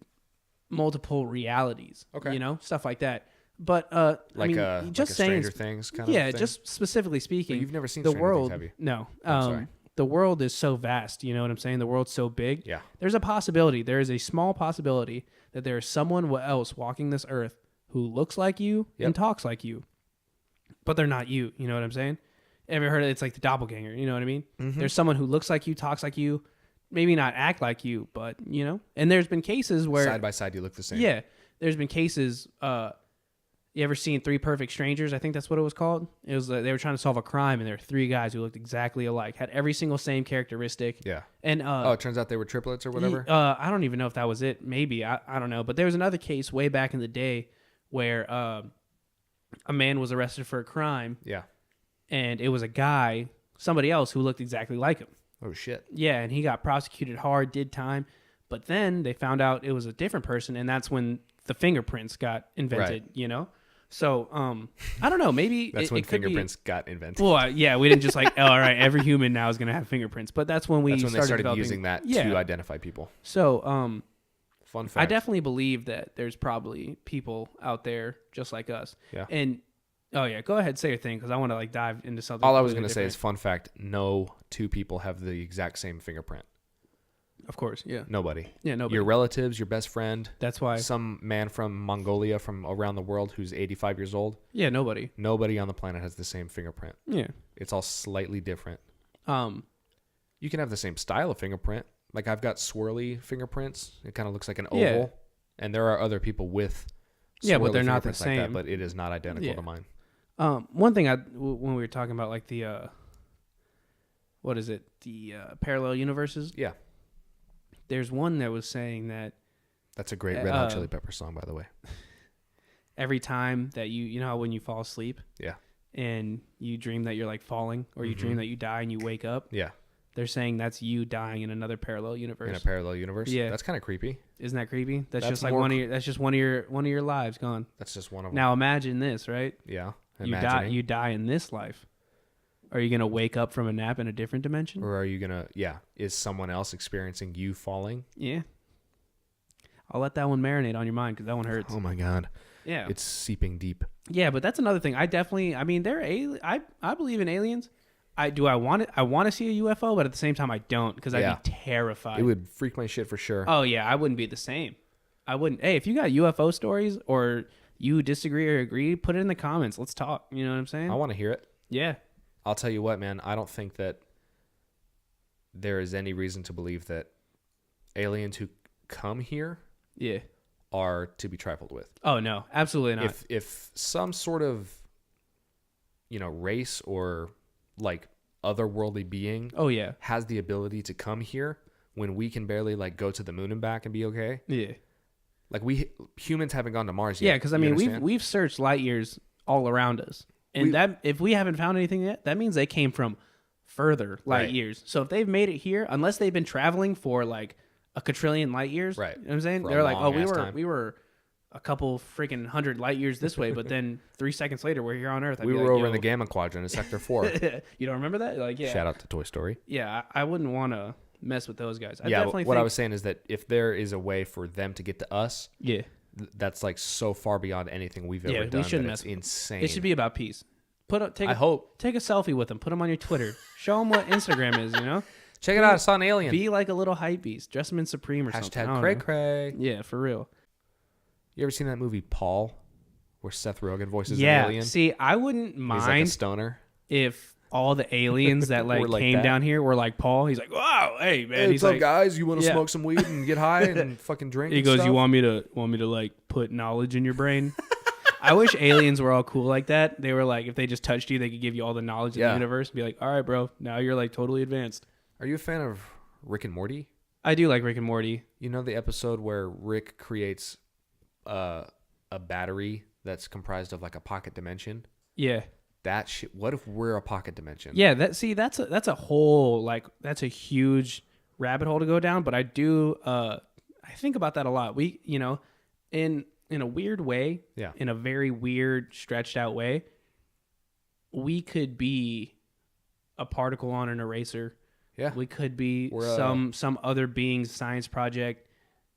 S1: multiple realities.
S2: Okay,
S1: you know, stuff like that. But just
S2: like
S1: saying
S2: Stranger Things kind of thing?
S1: just specifically speaking,
S2: but you've never seen
S1: the
S2: Stranger
S1: world.
S2: Things, have you?
S1: No,
S2: sorry.
S1: the world is so vast. You know what I'm saying? The world's so big.
S2: Yeah,
S1: there's a possibility. There is a small possibility that there is someone else walking this earth who looks like you and talks like you, but they're not you. You know what I'm saying? Ever heard of it's like the doppelganger? You know what I mean? Mm-hmm. There's someone who looks like you, talks like you, maybe not act like you, but you know. And there's been cases where
S2: side by side you look the same.
S1: Yeah, there's been cases. You ever seen 3 Perfect Strangers? I think that's what it was called. It was they were trying to solve a crime, and there were 3 guys who looked exactly alike, had every single same characteristic.
S2: Yeah.
S1: And
S2: it turns out they were triplets or whatever.
S1: I don't even know if that was it. Maybe I don't know. But there was another case way back in the day where a man was arrested for a crime.
S2: Yeah.
S1: And it was a guy, somebody else who looked exactly like him.
S2: Oh shit.
S1: Yeah, and he got prosecuted hard, did time, but then they found out it was a different person, and that's when the fingerprints got invented.
S2: Right.
S1: You know. So, I don't know. Maybe
S2: that's when
S1: it could
S2: fingerprints got invented.
S1: Well, yeah, we didn't just like, oh, all right, every human now is going to have fingerprints. But that's when
S2: they started
S1: developing
S2: using that to identify people.
S1: So,
S2: fun fact.
S1: I definitely believe that there's probably people out there just like us.
S2: Yeah.
S1: And oh yeah, go ahead, say your thing because I want to like dive into something.
S2: All I was going to say is fun fact: no 2 people have the exact same fingerprint.
S1: Of course, yeah.
S2: Nobody.
S1: Yeah, nobody.
S2: Your relatives, your best friend.
S1: That's why.
S2: Some man from Mongolia, from around the world, who's 85 years old.
S1: Yeah, nobody.
S2: Nobody on the planet has the same fingerprint.
S1: Yeah.
S2: It's all slightly different.
S1: You
S2: can have the same style of fingerprint. Like I've got swirly fingerprints. It kind of looks like an oval.
S1: Yeah.
S2: And there are other people with
S1: but they're not the
S2: fingerprints like that,
S1: same.
S2: but it is not identical to mine.
S1: One thing when we were talking about like the what is it? The parallel universes?
S2: Yeah.
S1: There's one that was saying that
S2: that's a great Red Hot Chili Pepper song, by the way.
S1: Every time that you know how when you fall asleep,
S2: yeah,
S1: and you dream that you're like falling, or you dream that you die and you wake up,
S2: yeah,
S1: they're saying that's you dying in another parallel universe.
S2: In a parallel universe,
S1: yeah,
S2: that's kind of creepy.
S1: Isn't that creepy? That's just like one of your lives gone.
S2: That's just one of them.
S1: Now imagine this, right?
S2: Yeah,
S1: you die in this life. Are you going to wake up from a nap in a different dimension?
S2: Or are you going to, is someone else experiencing you falling?
S1: Yeah. I'll let that one marinate on your mind because that one hurts.
S2: Oh my God.
S1: Yeah.
S2: It's seeping deep.
S1: Yeah, but that's another thing. I believe in aliens. I want to see a UFO, but at the same time I don't because I'd be terrified.
S2: It would freak my shit for sure.
S1: Oh yeah, I wouldn't be the same. I wouldn't. Hey, if you got UFO stories or you disagree or agree, put it in the comments. Let's talk. You know what I'm saying?
S2: I want to hear it.
S1: Yeah.
S2: I'll tell you what, man. I don't think that there is any reason to believe that aliens who come here are to be trifled with.
S1: Oh, no. Absolutely not.
S2: If some sort of, race or, like, otherworldly being has the ability to come here when we can barely, like, go to the moon and back and be okay.
S1: Yeah.
S2: Like, humans haven't gone to Mars yet.
S1: Yeah, because, I mean, we've searched light years all around us. And if we haven't found anything yet, that means they came from further light years. So if they've made it here, unless they've been traveling for like a quadrillion light years,
S2: right?
S1: You know what I'm saying? They're like, oh, we were a couple freaking 100 light years this way, but then 3 seconds later we're here on Earth.
S2: We were over in the Gamma Quadrant in Sector 4.
S1: You don't remember that? Like, yeah.
S2: Shout out to Toy Story.
S1: Yeah, I wouldn't want to mess with those guys. I
S2: was saying is that if there is a way for them to get to us, that's like so far beyond anything we've ever done. We shouldn't mess. It's insane.
S1: It should be about peace. Take a selfie with them. Put them on your Twitter. Show them what Instagram is.
S2: Check it out. It's on Alien.
S1: Be like a little hype beast. Dress them in Supreme or something.
S2: #cray cray.
S1: Yeah, for real.
S2: You ever seen that movie Paul, where Seth Rogen voices an alien?
S1: See, I wouldn't mind.
S2: He's like a stoner.
S1: If all the aliens that like,
S2: Were like
S1: came
S2: that.
S1: down here were like Paul. He's like, wow, hey man.
S2: Hey,
S1: He's
S2: what's
S1: like,
S2: up, guys? You want to
S1: Yeah.
S2: smoke some weed and get high and fucking drink?
S1: he
S2: and
S1: goes,
S2: stuff?
S1: you want me to like put knowledge in your brain? I wish aliens were all cool like that. They were like, if they just touched you, they could give you all the knowledge in the universe and be like, all right, bro, now you're like totally advanced.
S2: Are you a fan of Rick and Morty?
S1: I do like Rick and Morty.
S2: You know the episode where Rick creates a battery that's comprised of like a pocket dimension?
S1: Yeah.
S2: That shit. What if we're a pocket dimension?
S1: Yeah, that's a whole like that's a huge rabbit hole to go down, but I do I think about that a lot. We, in a weird way,
S2: Yeah.
S1: in a very weird stretched out way, we could be a particle on an eraser.
S2: Yeah.
S1: We could be
S2: We're
S1: some other being's science project.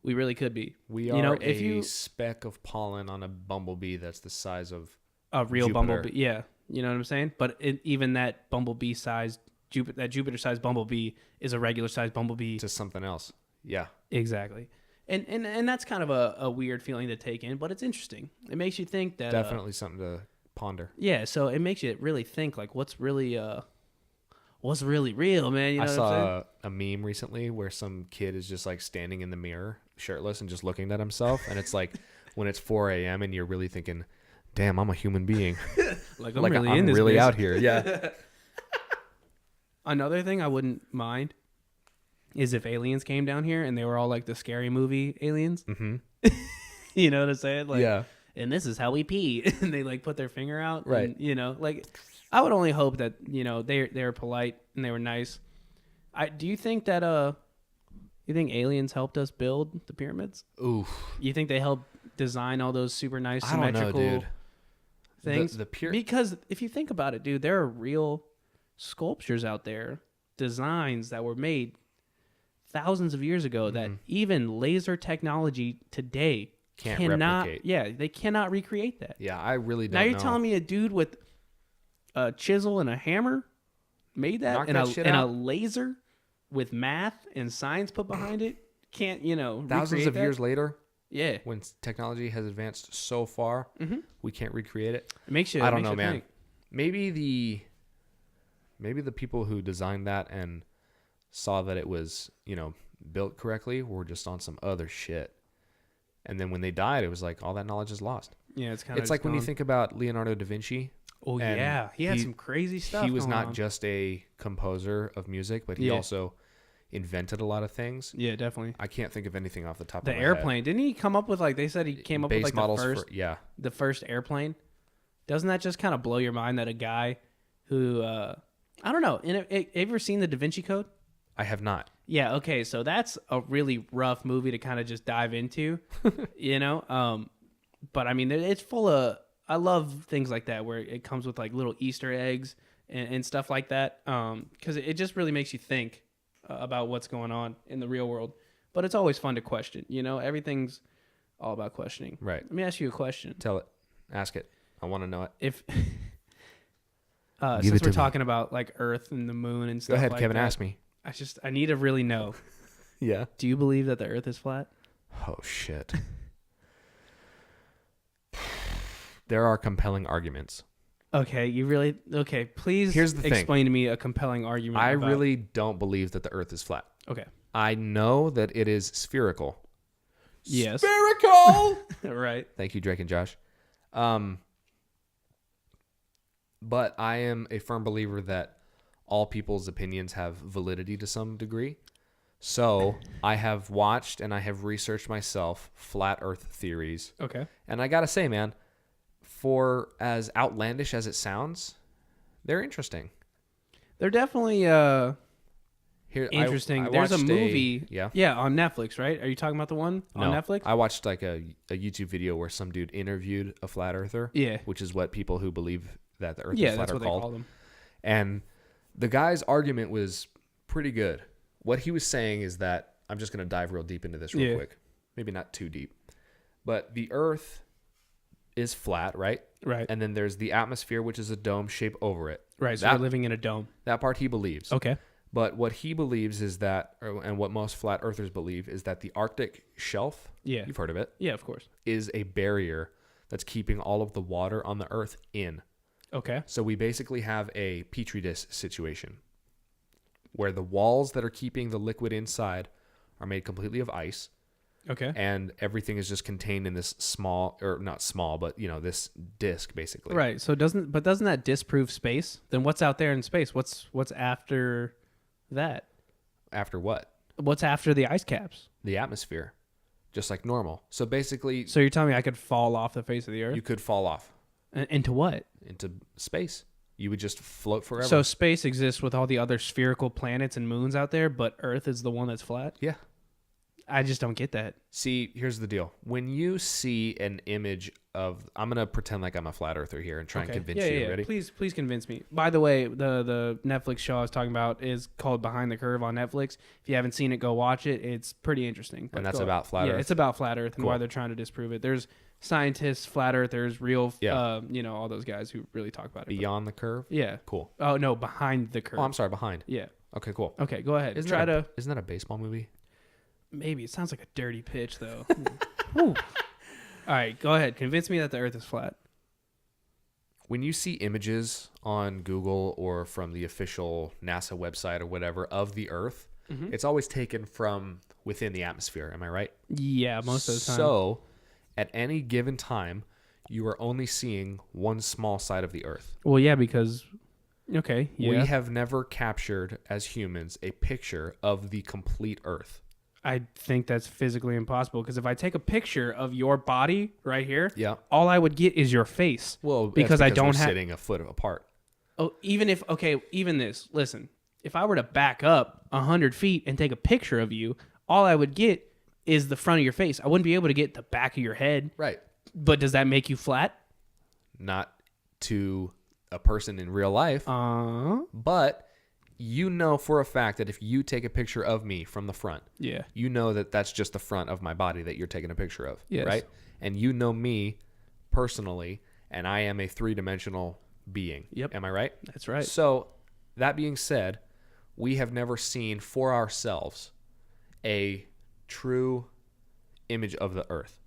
S1: We really could be.
S2: We are a speck of pollen on a bumblebee that's the size of
S1: a real
S2: Jupiter.
S1: bumblebee. Yeah. You know what I'm saying? But even that bumblebee sized Jupiter sized bumblebee is a regular sized bumblebee
S2: to something else. Yeah.
S1: Exactly. And that's kind of a weird feeling to take in, but it's interesting. It makes you think that
S2: Definitely something to ponder.
S1: yeah, so it makes you really think like what's really real, man. You know
S2: I
S1: what I'm saying?
S2: saw a meme recently where some kid is just like standing in the mirror, shirtless, and just looking at himself, and it's like when it's 4 a.m. and you're really thinking, "Damn, I'm a human being.
S1: Like I'm really in this
S2: really
S1: bitch.
S2: out here." Yeah.
S1: Another thing I wouldn't mind is if aliens came down here and they were all like the scary movie aliens.
S2: Mm-hmm.
S1: You know what I'm saying? Like,
S2: Yeah.
S1: and this is how we pee. And they like put their finger out.
S2: Right.
S1: And, like I would only hope that, they were polite and they were nice. Do you think that you think aliens helped us build the pyramids?
S2: Oof.
S1: You think they helped design all those super nice
S2: I don't know,
S1: symmetrical
S2: dude.
S1: things?
S2: The
S1: because if you think about it, dude, there are real sculptures out there, designs that were made thousands of years ago that even laser technology today cannot
S2: replicate.
S1: Yeah, they cannot recreate that.
S2: Yeah, I really don't
S1: Now you're
S2: know.
S1: telling me a dude with a chisel and a hammer made that,
S2: Knock
S1: and
S2: that shit
S1: a
S2: out?
S1: laser with math and science put behind it can't,
S2: thousands
S1: recreate
S2: of
S1: that?
S2: years later,
S1: Yeah,
S2: when technology has advanced so far, we can't recreate it.
S1: it makes you.
S2: I
S1: it
S2: don't
S1: makes
S2: know,
S1: you
S2: man.
S1: think.
S2: Maybe the people who designed that and saw that it was, built correctly were just on some other shit. And then when they died, it was like all that knowledge is lost.
S1: Yeah, it's kind of.
S2: It's like when you think about Leonardo da Vinci.
S1: Oh
S2: and
S1: yeah, he had some crazy stuff.
S2: He was
S1: going
S2: not
S1: on.
S2: just a composer of music, but he
S1: Yeah.
S2: also invented a lot of things.
S1: Yeah, definitely.
S2: I can't think of anything off the top
S1: The
S2: of my
S1: airplane.
S2: head.
S1: Didn't he come up with like they said he came up with
S2: Base
S1: like
S2: models
S1: the first airplane? Doesn't that just kind of blow your mind that a guy who I don't know. Have you ever seen the Da Vinci Code?
S2: I have not.
S1: Yeah, okay, so that's a really rough movie to kind of just dive into, but I mean, it's full of. I love things like that where it comes with like little Easter eggs and stuff like that, because it just really makes you think about what's going on in the real world. But it's always fun to question. Everything's all about questioning.
S2: Right.
S1: Let me ask you a question.
S2: Tell it. Ask it. I want to know it.
S1: If
S2: Give
S1: since
S2: it to
S1: we're
S2: me.
S1: talking about like Earth and the moon and
S2: Go
S1: stuff,
S2: ahead,
S1: like
S2: Kevin.
S1: that,
S2: Ask me.
S1: I need to really know.
S2: Yeah.
S1: Do you believe that the Earth is flat?
S2: Oh shit. There are compelling arguments.
S1: Okay, please
S2: Here's the thing.
S1: explain to me a compelling argument.
S2: I
S1: about-
S2: really don't believe that the Earth is flat.
S1: Okay.
S2: I know that it is spherical.
S1: Yes.
S2: Spherical.
S1: Right.
S2: Thank you, Drake and Josh. But I am a firm believer that all people's opinions have validity to some degree. So I have watched and I have researched myself flat Earth theories.
S1: Okay.
S2: And I gotta say, man, for as outlandish as it sounds, they're interesting.
S1: They're definitely
S2: Here,
S1: interesting.
S2: I
S1: There's a
S2: watched
S1: movie.
S2: Yeah.
S1: on Netflix, right? Are you talking about the one on Netflix?
S2: I watched like a YouTube video where some dude interviewed a flat earther.
S1: Yeah.
S2: Which is what people who believe that the Earth
S1: Yeah,
S2: is flat
S1: that's
S2: are
S1: what they
S2: called.
S1: call them.
S2: And the guy's argument was pretty good. What he was saying is that I'm just going to dive real deep into this real quick. Maybe not too deep. But the Earth is flat, right?
S1: Right.
S2: And then there's the atmosphere, which is a dome shape over it.
S1: Right. So
S2: That-
S1: we're living in a dome.
S2: That part he believes.
S1: Okay.
S2: But what he believes is that, and what most flat earthers believe, is that the Arctic shelf,
S1: Yeah.
S2: you've heard of it,
S1: Yeah, of course.
S2: is a barrier that's keeping all of the water on the Earth in.
S1: Okay.
S2: So we basically have a petri dish situation where the walls that are keeping the liquid inside are made completely of ice.
S1: Okay.
S2: And everything is just contained in this small, or not small, but this disc basically.
S1: Right. So doesn't that disprove space? Then what's out there in space? What's after that?
S2: After what?
S1: What's after the ice caps?
S2: The atmosphere, just like normal. So basically,
S1: So you're telling me I could fall off the face of the earth?
S2: you could fall off
S1: Into what?
S2: into space. You would just float forever.
S1: So space exists with all the other spherical planets and moons out there, but Earth is the one that's flat?
S2: yeah.
S1: I just don't get that.
S2: See, here's the deal. When you see an image of, I'm gonna pretend like I'm a flat earther here and try and convince you. Ready?
S1: Please convince me. By the way, the Netflix show I was talking about is called Behind the Curve on Netflix. If you haven't seen it, go watch it. It's pretty interesting.
S2: And that's about flat Earth?
S1: Yeah, it's about flat Earth and
S2: Cool.
S1: why they're trying to disprove it. There's scientists, flat earthers, real,
S2: Yeah.
S1: all those guys who really talk about it.
S2: Beyond the curve.
S1: Yeah.
S2: Cool.
S1: Oh no, Behind the Curve.
S2: Oh, I'm sorry. Behind.
S1: Yeah.
S2: Okay. Cool.
S1: Okay, go ahead.
S2: Isn't that a baseball movie?
S1: Maybe it sounds like a dirty pitch though. Whew. All right, go ahead. Convince me that the Earth is flat.
S2: When you see images on Google or from the official NASA website or whatever of the Earth, it's always taken from within the atmosphere. Am I right?
S1: Yeah, most of the time.
S2: So, at any given time, you are only seeing one small side of the Earth.
S1: Well, yeah, because okay, yeah.
S2: We have never captured as humans a picture of the complete Earth.
S1: I think that's physically impossible because if I take a picture of your body right here,
S2: Yeah.
S1: all I would get is your face.
S2: Well,
S1: because I don't
S2: we're
S1: have.
S2: sitting a foot apart.
S1: Oh, even this. Listen, if I were to back up 100 feet and take a picture of you, all I would get is the front of your face. I wouldn't be able to get the back of your head.
S2: Right.
S1: But does that make you flat?
S2: Not to a person in real life, but you know for a fact that if you take a picture of me from the front,
S1: Yeah.
S2: you know that that's just the front of my body that you're taking a picture of,
S1: Yes.
S2: right? And you know me personally, and I am a three-dimensional being.
S1: Yep.
S2: Am I right?
S1: That's right.
S2: So, that being said, we have never seen for ourselves a true image of the Earth.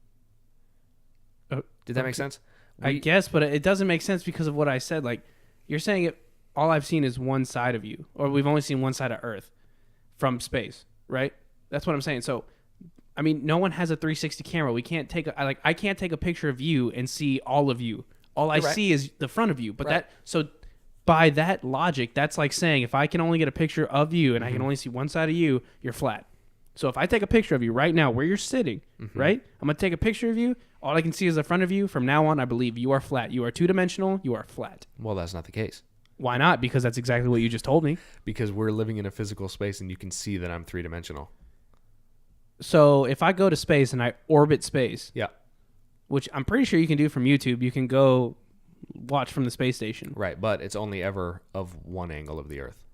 S2: Did that make sense?
S1: I guess, but it doesn't make sense because of what I said. Like, you're saying it. All I've seen is one side of you, or we've only seen one side of Earth from space, right? That's what I'm saying. So, I mean, no one has a 360 camera. We can't take I can't take a picture of you and see all of you. All I see is the front of you. But so by that logic, that's like saying if I can only get a picture of you and I can only see one side of you, you're flat. So if I take a picture of you right now where you're sitting, right? I'm going to take a picture of you. All I can see is the front of you. From now on, I believe you are flat. You are two-dimensional. You are flat.
S2: Well, that's not the case.
S1: Why not? Because that's exactly what you just told me.
S2: Because we're living in a physical space and you can see that I'm three-dimensional.
S1: So if I go to space and I orbit space,
S2: Yeah.
S1: which I'm pretty sure you can do from YouTube, you can go watch from the space station.
S2: Right, but it's only ever of one angle of the Earth.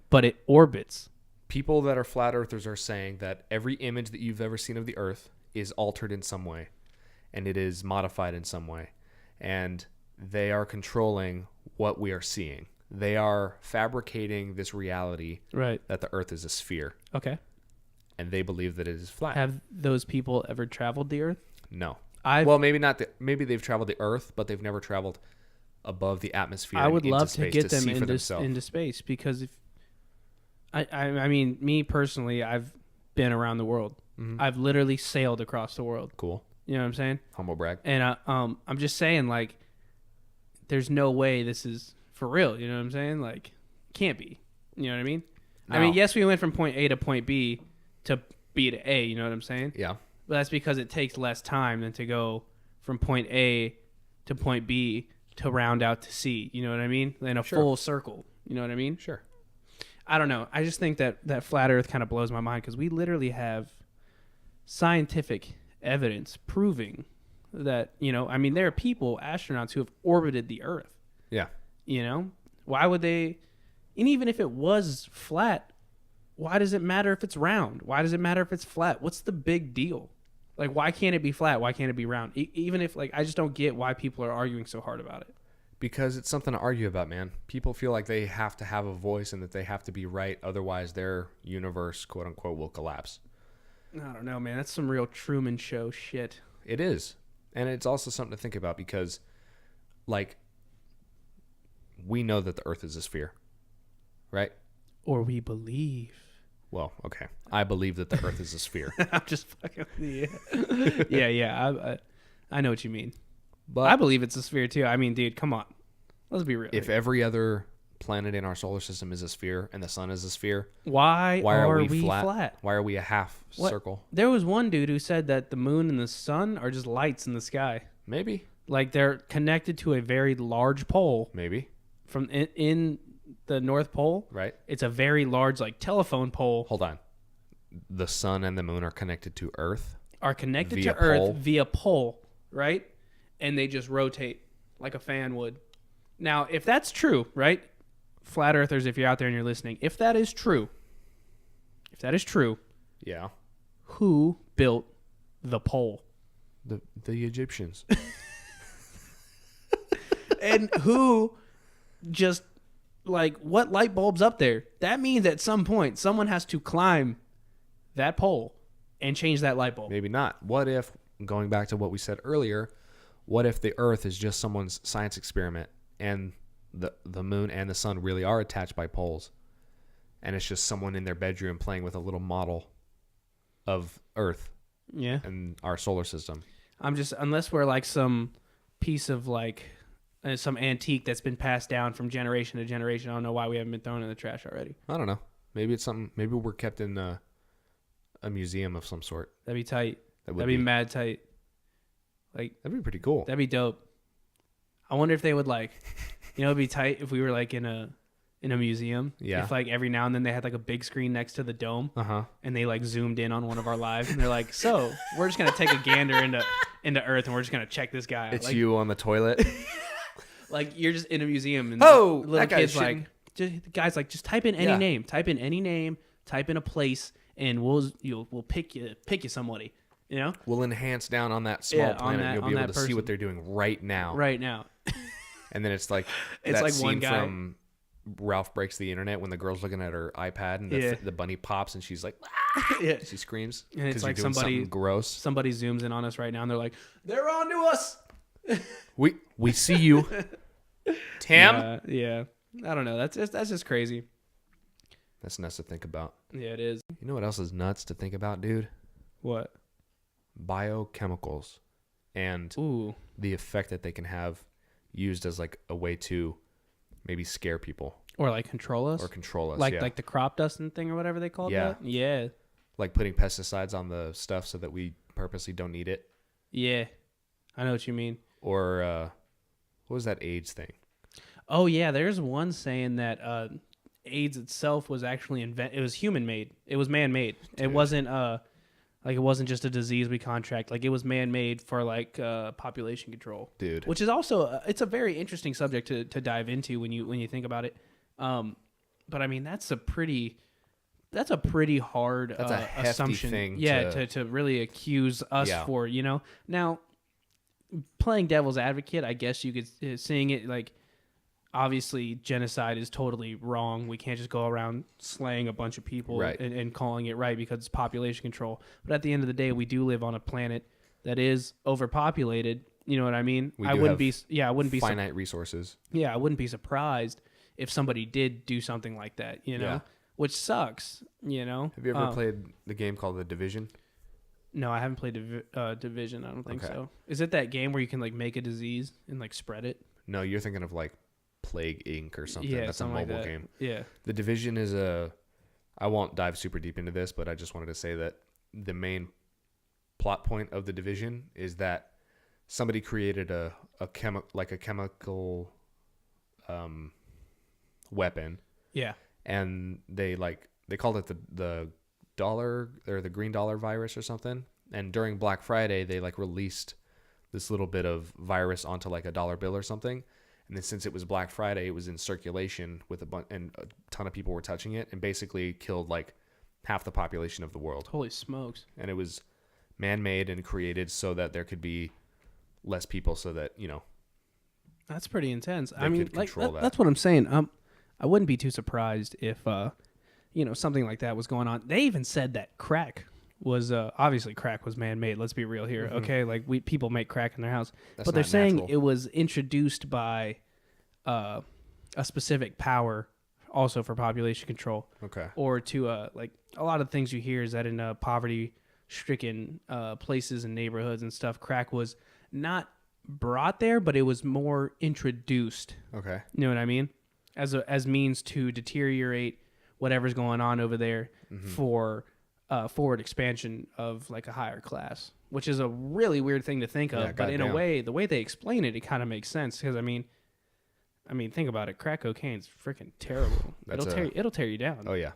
S1: But it orbits.
S2: People that are flat earthers are saying that every image that you've ever seen of the Earth is altered in some way, and it is modified in some way, and they are controlling what we are seeing. They are fabricating this reality
S1: Right.
S2: that the Earth is a sphere,
S1: Okay.
S2: and they believe that it is flat.
S1: Have those people ever traveled the Earth?
S2: No.
S1: I've
S2: Well, maybe not. Maybe they've traveled the Earth, but they've never traveled above the atmosphere.
S1: I would
S2: and into
S1: love to
S2: space
S1: get them
S2: see for themselves.
S1: into space because if I mean, me personally, I've been around the world. I've literally sailed across the world.
S2: Cool.
S1: You know what I'm saying?
S2: Humble brag.
S1: And I'm just saying, like, there's no way this is for real. You know what I'm saying? Like, can't be. You know what I mean? I mean,
S2: No.
S1: yes, we went from point A to point B to B to A. You know what I'm saying?
S2: Yeah.
S1: But that's because it takes less time than to go from point A to point B to round out to C. You know what I mean? In a full circle. You know what I mean?
S2: Sure.
S1: I don't know. I just think that flat Earth kind of blows my mind because we literally have scientific evidence proving that, you know, I mean, there are people, astronauts, who have orbited the Earth.
S2: Yeah.
S1: You know? Why would they... And even if it was flat, why does it matter if it's round? Why does it matter if it's flat? What's the big deal? Like, why can't it be flat? Why can't it be round? Even if, like, I just don't get why people are arguing so hard about it.
S2: Because it's something to argue about, man. People feel like they have to have a voice and that they have to be right. Otherwise, their universe, quote unquote, will collapse.
S1: I don't know, man. That's some real Truman Show shit.
S2: It is. And it's also something to think about because, like, we know that the Earth is a sphere, right?
S1: Or we believe.
S2: Well, okay. I believe that the Earth is a sphere.
S1: I'm just fucking with you. Yeah. I know what you mean.
S2: But
S1: I believe it's a sphere too. I mean, dude, come on. Let's be real.
S2: if every other planet in our solar system is a sphere and the sun is a sphere,
S1: why are we flat?
S2: Why are we a half circle?
S1: There was one dude who said that the moon and the sun are just lights in the sky.
S2: Maybe.
S1: Like they're connected to a very large pole.
S2: Maybe.
S1: From in the North Pole.
S2: Right.
S1: It's a very large like telephone pole.
S2: Hold on. The sun and the moon are connected to Earth?
S1: Are connected
S2: via
S1: to Earth
S2: pole?
S1: via pole, right? And they just rotate like a fan would. Now, if that's true, right? Flat earthers, if you're out there and you're listening, if that is true,
S2: Yeah.
S1: who built the pole?
S2: The Egyptians.
S1: And who just, like, what light bulb's up there? That means at some point someone has to climb that pole and change that light bulb.
S2: Maybe not. What if, going back to what we said earlier, what if the Earth is just someone's science experiment and the moon and the sun really are attached by poles, and it's just someone in their bedroom playing with a little model of Earth
S1: Yeah.
S2: and our solar system?
S1: I'm just, unless we're like some piece of like some antique that's been passed down from generation to generation. I don't know why we haven't been thrown in the trash already.
S2: I don't know. Maybe it's something. Maybe we're kept in a museum of some sort.
S1: That'd be tight.
S2: That'd
S1: be mad tight. Like,
S2: that'd be pretty cool.
S1: that'd be dope. I wonder if they would like, it'd be tight if we were like in a museum.
S2: Yeah.
S1: If like every now and then they had like a big screen next to the dome. And they like zoomed in on one of our lives and they're like, so we're just gonna take a gander into Earth and we're just gonna check this guy out.
S2: It's
S1: like,
S2: you on the toilet.
S1: Like you're just in a museum and
S2: Oh,
S1: little
S2: that guy
S1: kids
S2: shouldn't-
S1: like, the guy's like, just type in any name, type in a place, and we'll pick you somebody.
S2: We'll enhance down on that small planet.
S1: that-
S2: You'll
S1: on
S2: be able
S1: that
S2: to see
S1: person.
S2: what they're doing right now.
S1: Right now.
S2: And then it's like
S1: It's
S2: that
S1: like
S2: scene
S1: one guy.
S2: from Ralph Breaks the Internet when the girl's looking at her iPad and the bunny pops and she's like,
S1: Yeah.
S2: she screams
S1: And it's
S2: because
S1: like
S2: you're doing
S1: somebody
S2: something gross.
S1: Somebody zooms in on us right now and they're like, they're on to us.
S2: We see you, Tam.
S1: Yeah. I don't know. That's just crazy.
S2: That's nuts to think about.
S1: Yeah, it is.
S2: You know what else is nuts to think about, dude?
S1: What?
S2: Biochemicals and
S1: Ooh.
S2: the effect that they can have used as like a way to maybe scare people
S1: Or like control us.
S2: or control us.
S1: like the crop dusting thing or whatever they call
S2: Yeah.
S1: that. Yeah.
S2: like putting pesticides on the stuff so that we purposely don't eat it.
S1: Yeah. I know what you mean.
S2: Or what was that AIDS thing?
S1: Oh yeah, there's one saying that AIDS itself was actually it was human made. It was man made. It wasn't it wasn't just a disease we contract. Like it was man made for like population control.
S2: Dude.
S1: Which is also it's a very interesting subject to dive into when you think about it. But I mean that's a pretty hard
S2: That's a hefty
S1: assumption.
S2: thing
S1: Yeah, to really accuse us for, Now playing devil's advocate, I guess you could seeing it like obviously genocide is totally wrong. We can't just go around slaying a bunch of people
S2: Right.
S1: and calling it right because it's population control. But at the end of the day, we do live on a planet that is overpopulated. You know what I mean?
S2: We
S1: I
S2: do
S1: wouldn't
S2: have
S1: be I wouldn't be
S2: finite resources.
S1: I wouldn't be surprised if somebody did do something like that,
S2: Yeah.
S1: Which sucks,
S2: Have you ever played the game called The Division?
S1: No, I haven't played Division. I don't think
S2: Okay.
S1: so. Is it that game where you can like make a disease and like spread it?
S2: No, you're thinking of like Plague Inc. or something.
S1: Yeah,
S2: That's a
S1: something like
S2: mobile
S1: that.
S2: game.
S1: Yeah.
S2: The Division is I won't dive super deep into this, but I just wanted to say that the main plot point of The Division is that somebody created a chemical weapon.
S1: Yeah.
S2: And they called it the dollar or the green dollar virus or something. And during Black Friday, they like released this little bit of virus onto like a dollar bill or something. And then since it was Black Friday, it was in circulation with and a ton of people were touching it and basically killed like half the population of the world.
S1: Holy smokes.
S2: And it was man-made and created so that there could be less people so that,
S1: That's pretty intense.
S2: They
S1: I mean,
S2: could
S1: like
S2: control that.
S1: that's what I'm saying. I wouldn't be too surprised if something like that was going on. They even said that crack was obviously crack was man-made. Let's be real here. Okay, like people make crack in their house,
S2: That's
S1: but they're
S2: not
S1: saying
S2: natural.
S1: it was introduced by a specific power also for population control.
S2: Okay.
S1: Or to like a lot of things you hear is that in poverty stricken places and neighborhoods and stuff, crack was not brought there, but it was more introduced.
S2: Okay.
S1: You know what I mean? As means to deteriorate whatever's going on over there for forward expansion of like a higher class, which is a really weird thing to think of.
S2: Yeah,
S1: but in a
S2: goddamn.
S1: way, the way they explain it, it kind of makes sense. Because I mean, think about it. Crack cocaine's freaking terrible. It'll tear you down.
S2: Oh yeah.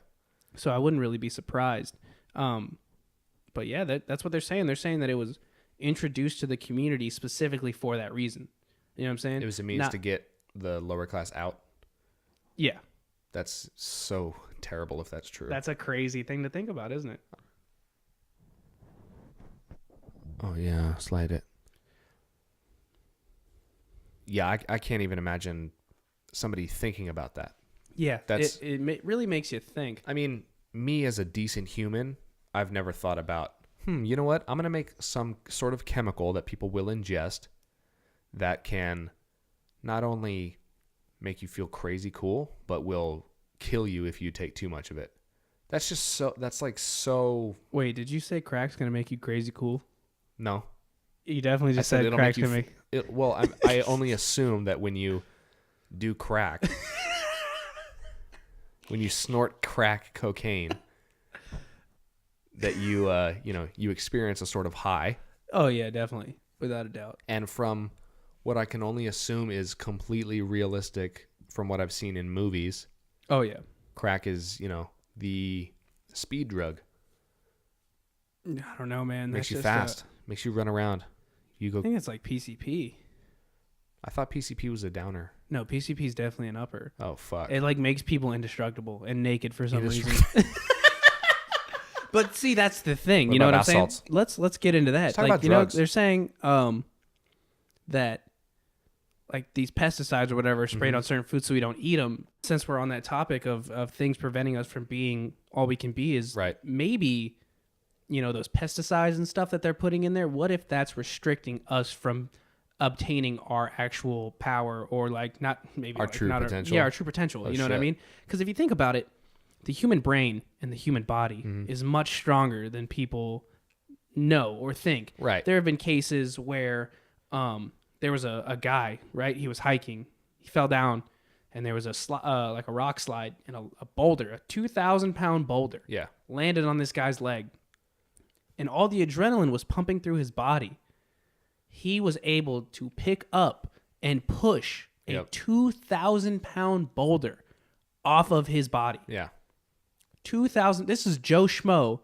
S1: So I wouldn't really be surprised. But yeah, that's what they're saying. They're saying that it was introduced to the community specifically for that reason. You know what I'm saying?
S2: It was a means to get the lower class out.
S1: Yeah.
S2: That's so terrible if that's true.
S1: That's a crazy thing to think about, isn't it?
S2: Oh yeah, slide it. Yeah, I can't even imagine somebody thinking about that.
S1: Yeah,
S2: That's
S1: it really makes you think.
S2: I mean, me as a decent human, I've never thought about, you know what? I'm going to make some sort of chemical that people will ingest that can not only make you feel crazy cool, but will kill you if you take too much of it. That's just so...
S1: Wait, did you say crack's going to make you crazy cool?
S2: No.
S1: You definitely just said
S2: it'll
S1: crack's
S2: make you
S1: going to make...
S2: Well, I only assume that when you do crack, when you snort crack cocaine, that you experience a sort of high.
S1: Oh, yeah, definitely. Without a doubt.
S2: And from what I can only assume is completely realistic from what I've seen in movies.
S1: Oh, yeah.
S2: Crack is, the speed drug.
S1: I don't know, man.
S2: Makes
S1: That's
S2: you
S1: just
S2: fast. Makes you run around. You go.
S1: I think it's like PCP.
S2: I thought PCP was a downer.
S1: No, PCP is definitely an upper.
S2: Oh, fuck.
S1: It like makes people indestructible and naked for some reason. But see, that's the thing.
S2: What
S1: You know what
S2: about
S1: I'm
S2: bath
S1: saying? Let's get into that.
S2: Let's talk
S1: like
S2: about
S1: you
S2: drugs.
S1: know, they're saying that like these pesticides or whatever are sprayed on certain foods so we don't eat them. Since we're on that topic of things preventing us from being all we can be, is
S2: Right.
S1: maybe those pesticides and stuff that they're putting in there. What if that's restricting us from obtaining our actual power, or like not maybe
S2: Our
S1: like
S2: true
S1: not
S2: potential?
S1: Our true potential.
S2: Oh,
S1: You know what I
S2: shit.
S1: mean? Because if you think about it, the human brain and the human body is much stronger than people know or think.
S2: Right.
S1: There have been cases where there was a guy, right? He was hiking. He fell down, and there was like a rock slide, and a boulder, a 2,000-pound boulder,
S2: Yeah.
S1: landed on this guy's leg. And all the adrenaline was pumping through his body. He was able to pick up and push a
S2: Yep.
S1: 2,000-pound boulder off of his body.
S2: Yeah.
S1: 2,000. This is Joe Schmo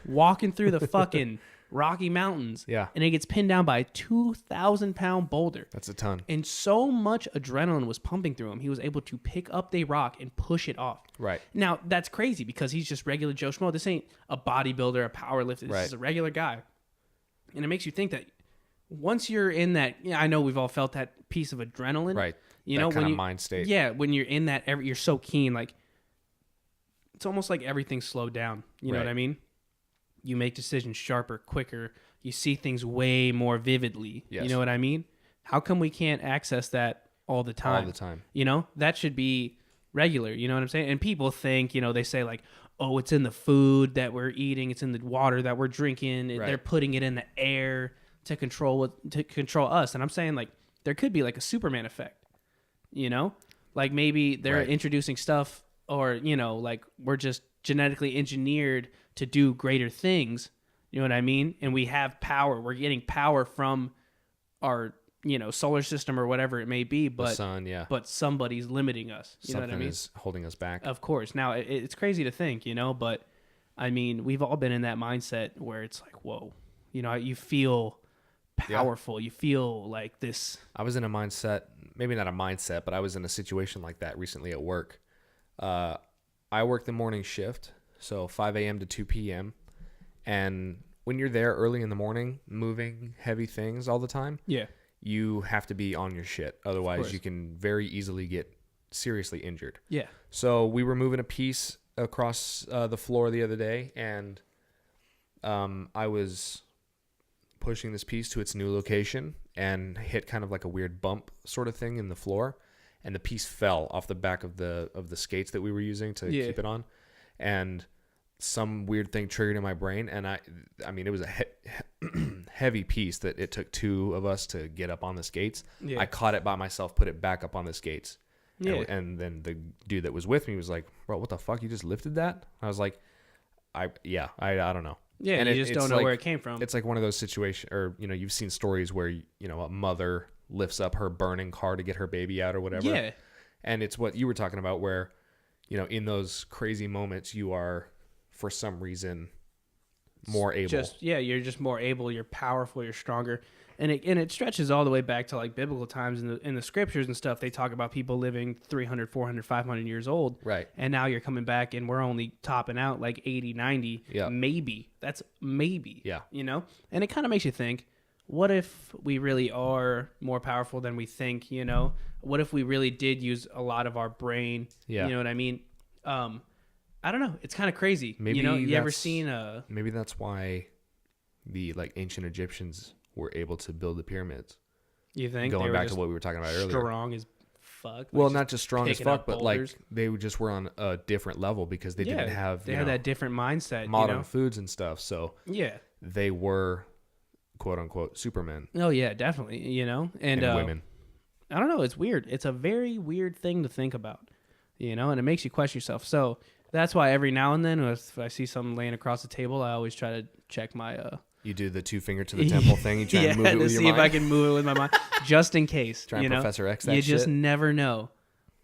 S1: walking through the fucking Rocky Mountains.
S2: Yeah.
S1: And he gets pinned down by a 2,000-pound boulder.
S2: That's a ton.
S1: And so much adrenaline was pumping through him, he was able to pick up the rock and push it off.
S2: Right.
S1: Now, that's crazy because he's just regular Joe Schmo. This ain't a bodybuilder, a powerlifter. This
S2: Right.
S1: is a regular guy. And it makes you think that once you're in that, I know we've all felt that piece of adrenaline.
S2: Right.
S1: You
S2: That
S1: know,
S2: kind
S1: when
S2: of mind state.
S1: Yeah, when you're in that, you're so keen. Like, it's almost like everything's slowed down. You know
S2: Right.
S1: what I mean? You make decisions sharper, quicker. You see things way more vividly.
S2: Yes.
S1: You know what I mean? How come we can't access that all the time?
S2: All the time.
S1: That should be regular. You know what I'm saying? And people think, they say like, oh, it's in the food that we're eating. It's in the water that we're drinking.
S2: Right.
S1: They're putting it in the air to control us. And I'm saying like, there could be like a Superman effect, like maybe they're
S2: Right.
S1: introducing stuff, or, like we're just genetically engineered to do greater things. You know what I mean? And we have power. We're getting power from our, solar system or whatever it may be. But
S2: The sun, yeah.
S1: but somebody's limiting us. You know
S2: Something
S1: what I mean?
S2: is holding us back.
S1: Of course. Now it's crazy to think, but I mean, we've all been in that mindset where it's like, whoa, you feel powerful. You feel like this.
S2: I was in a mindset, maybe not a mindset, but I was in a situation like that recently at work. I work the morning shift, so 5 a.m. to 2 p.m. And when you're there early in the morning, moving heavy things all the time,
S1: Yeah.
S2: you have to be on your shit. Otherwise,
S1: course.
S2: you can very easily get seriously injured.
S1: Yeah.
S2: So we were moving a piece across the floor the other day, and I was pushing this piece to its new location and hit kind of like a weird bump sort of thing in the floor. and the piece fell off the back of the skates that we were using to keep it on, and some weird thing triggered in my brain, and I mean, it was a heavy piece that it took two of us to get up on the skates. I caught it by myself, put it back up on the skates. And then the dude that was with me was like, bro, what the fuck? You just lifted that? I was like, I don't know.
S1: Yeah, and you just don't know where it came from.
S2: It's like one of those situations, or, you've seen stories where, a mother lifts up her burning car to get her baby out or whatever.
S1: Yeah.
S2: And it's what you were talking about where, in those crazy moments, you are, for some reason, more able.
S1: You're just more able. You're powerful. You're stronger. And it stretches all the way back to like biblical times in the scriptures and stuff. They talk about people living 300, 400, 500 years old.
S2: Right.
S1: And now you're coming back and we're only topping out like 80, 90.
S2: Yeah.
S1: Maybe. That's maybe.
S2: Yeah.
S1: And it kind of makes you think, what if we really are more powerful than we think, What if we really did use a lot of our brain?
S2: Yeah.
S1: You know what I mean? I don't know. It's kind of crazy.
S2: Maybe
S1: you ever seen
S2: maybe that's why the like ancient Egyptians were able to build the pyramids.
S1: You think?
S2: Going back to what we were talking about earlier.
S1: Strong as fuck.
S2: Well, not just strong as fuck, but
S1: boulders.
S2: like they just were on a different level because they didn't have
S1: they had that different mindset.
S2: Modern foods and stuff. So
S1: yeah,
S2: they were quote unquote supermen.
S1: Oh yeah, definitely. And
S2: women.
S1: I don't know. It's weird. It's a very weird thing to think about. And it makes you question yourself. So that's why every now and then, if I see something laying across the table, I always try to check my.
S2: You do the 2 finger to the temple thing. You try and move it with your mind.
S1: To see if I can move it with my mind, just in case.
S2: Try and Professor X that
S1: You
S2: shit.
S1: just never know.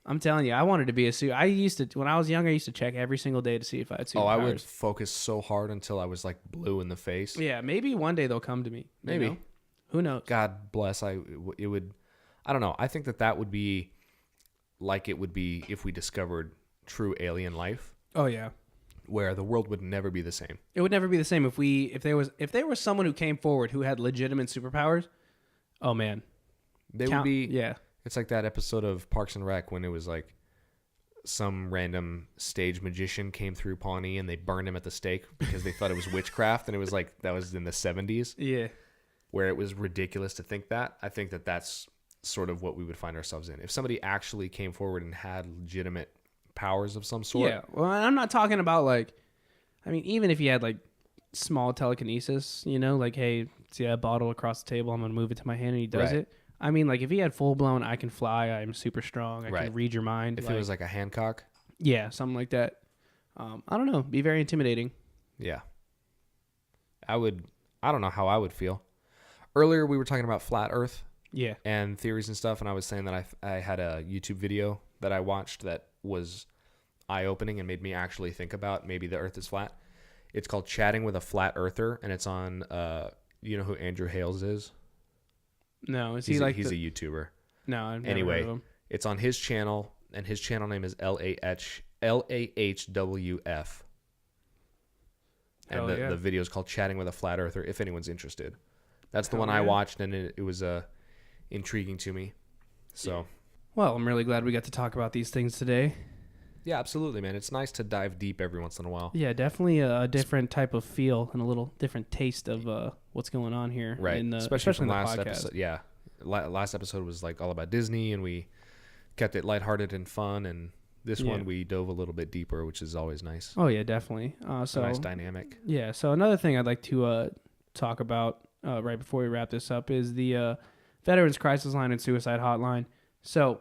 S1: I'm telling you, I wanted to be a suit. I used to, when I was younger, I used to check every single day to see if I had superpowers.
S2: Oh, I would focus so hard until I was like blue in the face.
S1: Yeah, maybe one day they'll come to me.
S2: Maybe.
S1: Who knows?
S2: God bless. It would. I don't know. I think that would be like it would be if we discovered true alien life.
S1: Oh yeah.
S2: Where the world would never be the same. It
S1: would never be the same if there was someone who came forward who had legitimate superpowers. Oh man,
S2: they would be.
S1: Yeah,
S2: it's like that episode of Parks and Rec when it was like some random stage magician came through Pawnee and they burned him at the stake because they thought it was witchcraft, and it was like that was in the 70s.
S1: Yeah,
S2: where it was ridiculous to think that. I think that's sort of what we would find ourselves in if somebody actually came forward and had legitimate powers of some sort.
S1: Yeah, well, I'm not talking about like, I mean, even if you had like small telekinesis, like, hey, see a bottle across the table, I'm gonna move it to my hand and he does it. I mean, like if he had full blown, I can fly, I'm super strong, I can read your mind.
S2: If it was like a Hancock,
S1: yeah, something like that. I don't know, be very intimidating.
S2: Yeah, I don't know how I would feel. Earlier we were talking about flat Earth.
S1: Yeah,
S2: and theories and stuff, and I was saying that I had a YouTube video that I watched that was eye-opening and made me actually think about maybe the Earth is flat. It's called Chatting with a Flat Earther, and it's on. You know who Andrew Hales is?
S1: No,
S2: he's a YouTuber.
S1: No, I've never heard of him.
S2: It's on his channel, and his channel name is LAHWF. And the video is called Chatting with a Flat Earther. If anyone's interested, that's the one I watched, and it was intriguing to me. So,
S1: well, I'm really glad we got to talk about these things today.
S2: Yeah, absolutely, man. It's nice to dive deep every once in a while.
S1: Yeah, definitely a different type of feel and a little different taste of what's going on here.
S2: Right, especially from last episode. Yeah, last episode was like all about Disney, and we kept it lighthearted and fun. And this one we dove a little bit deeper, which is always nice.
S1: Oh yeah, definitely. So
S2: a nice dynamic.
S1: Yeah. So another thing I'd like to talk about right before we wrap this up is the Veterans Crisis Line and Suicide Hotline. So,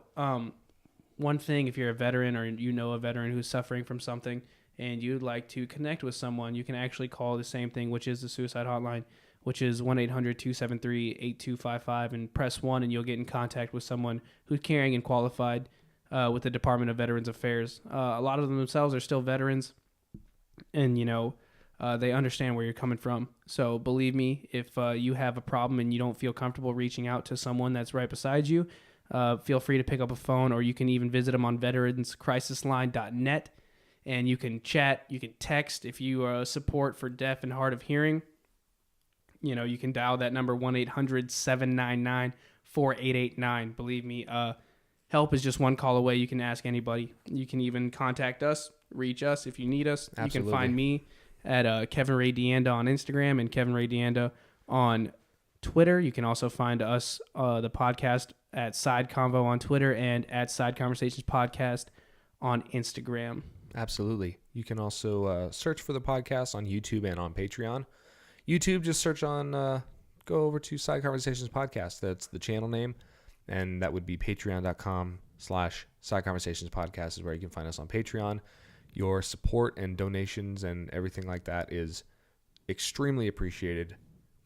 S1: one thing, if you're a veteran or you know a veteran who's suffering from something and you'd like to connect with someone, you can actually call the same thing, which is the Suicide Hotline, which is 1-800-273-8255, and press 1 and you'll get in contact with someone who's caring and qualified with the Department of Veterans Affairs. A lot of them themselves are still veterans, and, they understand where you're coming from. So believe me, if you have a problem and you don't feel comfortable reaching out to someone that's right beside you, feel free to pick up a phone, or you can even visit them on veteranscrisisline.net, and you can chat, you can text. If you support for deaf and hard of hearing, you can dial that number 1-800-799-4889. Believe me, help is just one call away. You can ask anybody. You can even contact us, reach us if you need us.
S2: Absolutely.
S1: You can find me at Kevin Ray Deanda on Instagram and Kevin Ray Deanda on Twitter. You can also find us, the podcast, at Side Convo on Twitter and at Side Conversations Podcast on Instagram.
S2: Absolutely. You can also search for the podcast on YouTube and on Patreon. YouTube, just search on, go over to Side Conversations Podcast. That's the channel name. And that would be patreon.com/Side Conversations Podcast is where you can find us on Patreon. Your support and donations and everything like that is extremely appreciated.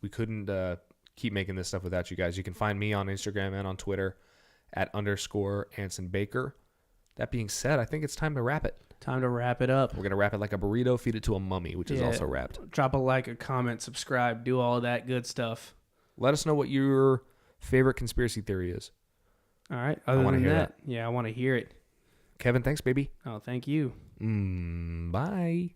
S2: We couldn't keep making this stuff without you guys. You can find me on Instagram and on Twitter at _Anson Baker. That being said, I think it's time to wrap it.
S1: Time to wrap it up.
S2: We're going to wrap it like a burrito, feed it to a mummy, which is also wrapped.
S1: Drop a like, a comment, subscribe, do all that good stuff.
S2: Let us know what your favorite conspiracy theory is.
S1: All right. Other than that, yeah, I want to hear it.
S2: Kevin, thanks, baby.
S1: Oh, thank you.
S2: Bye.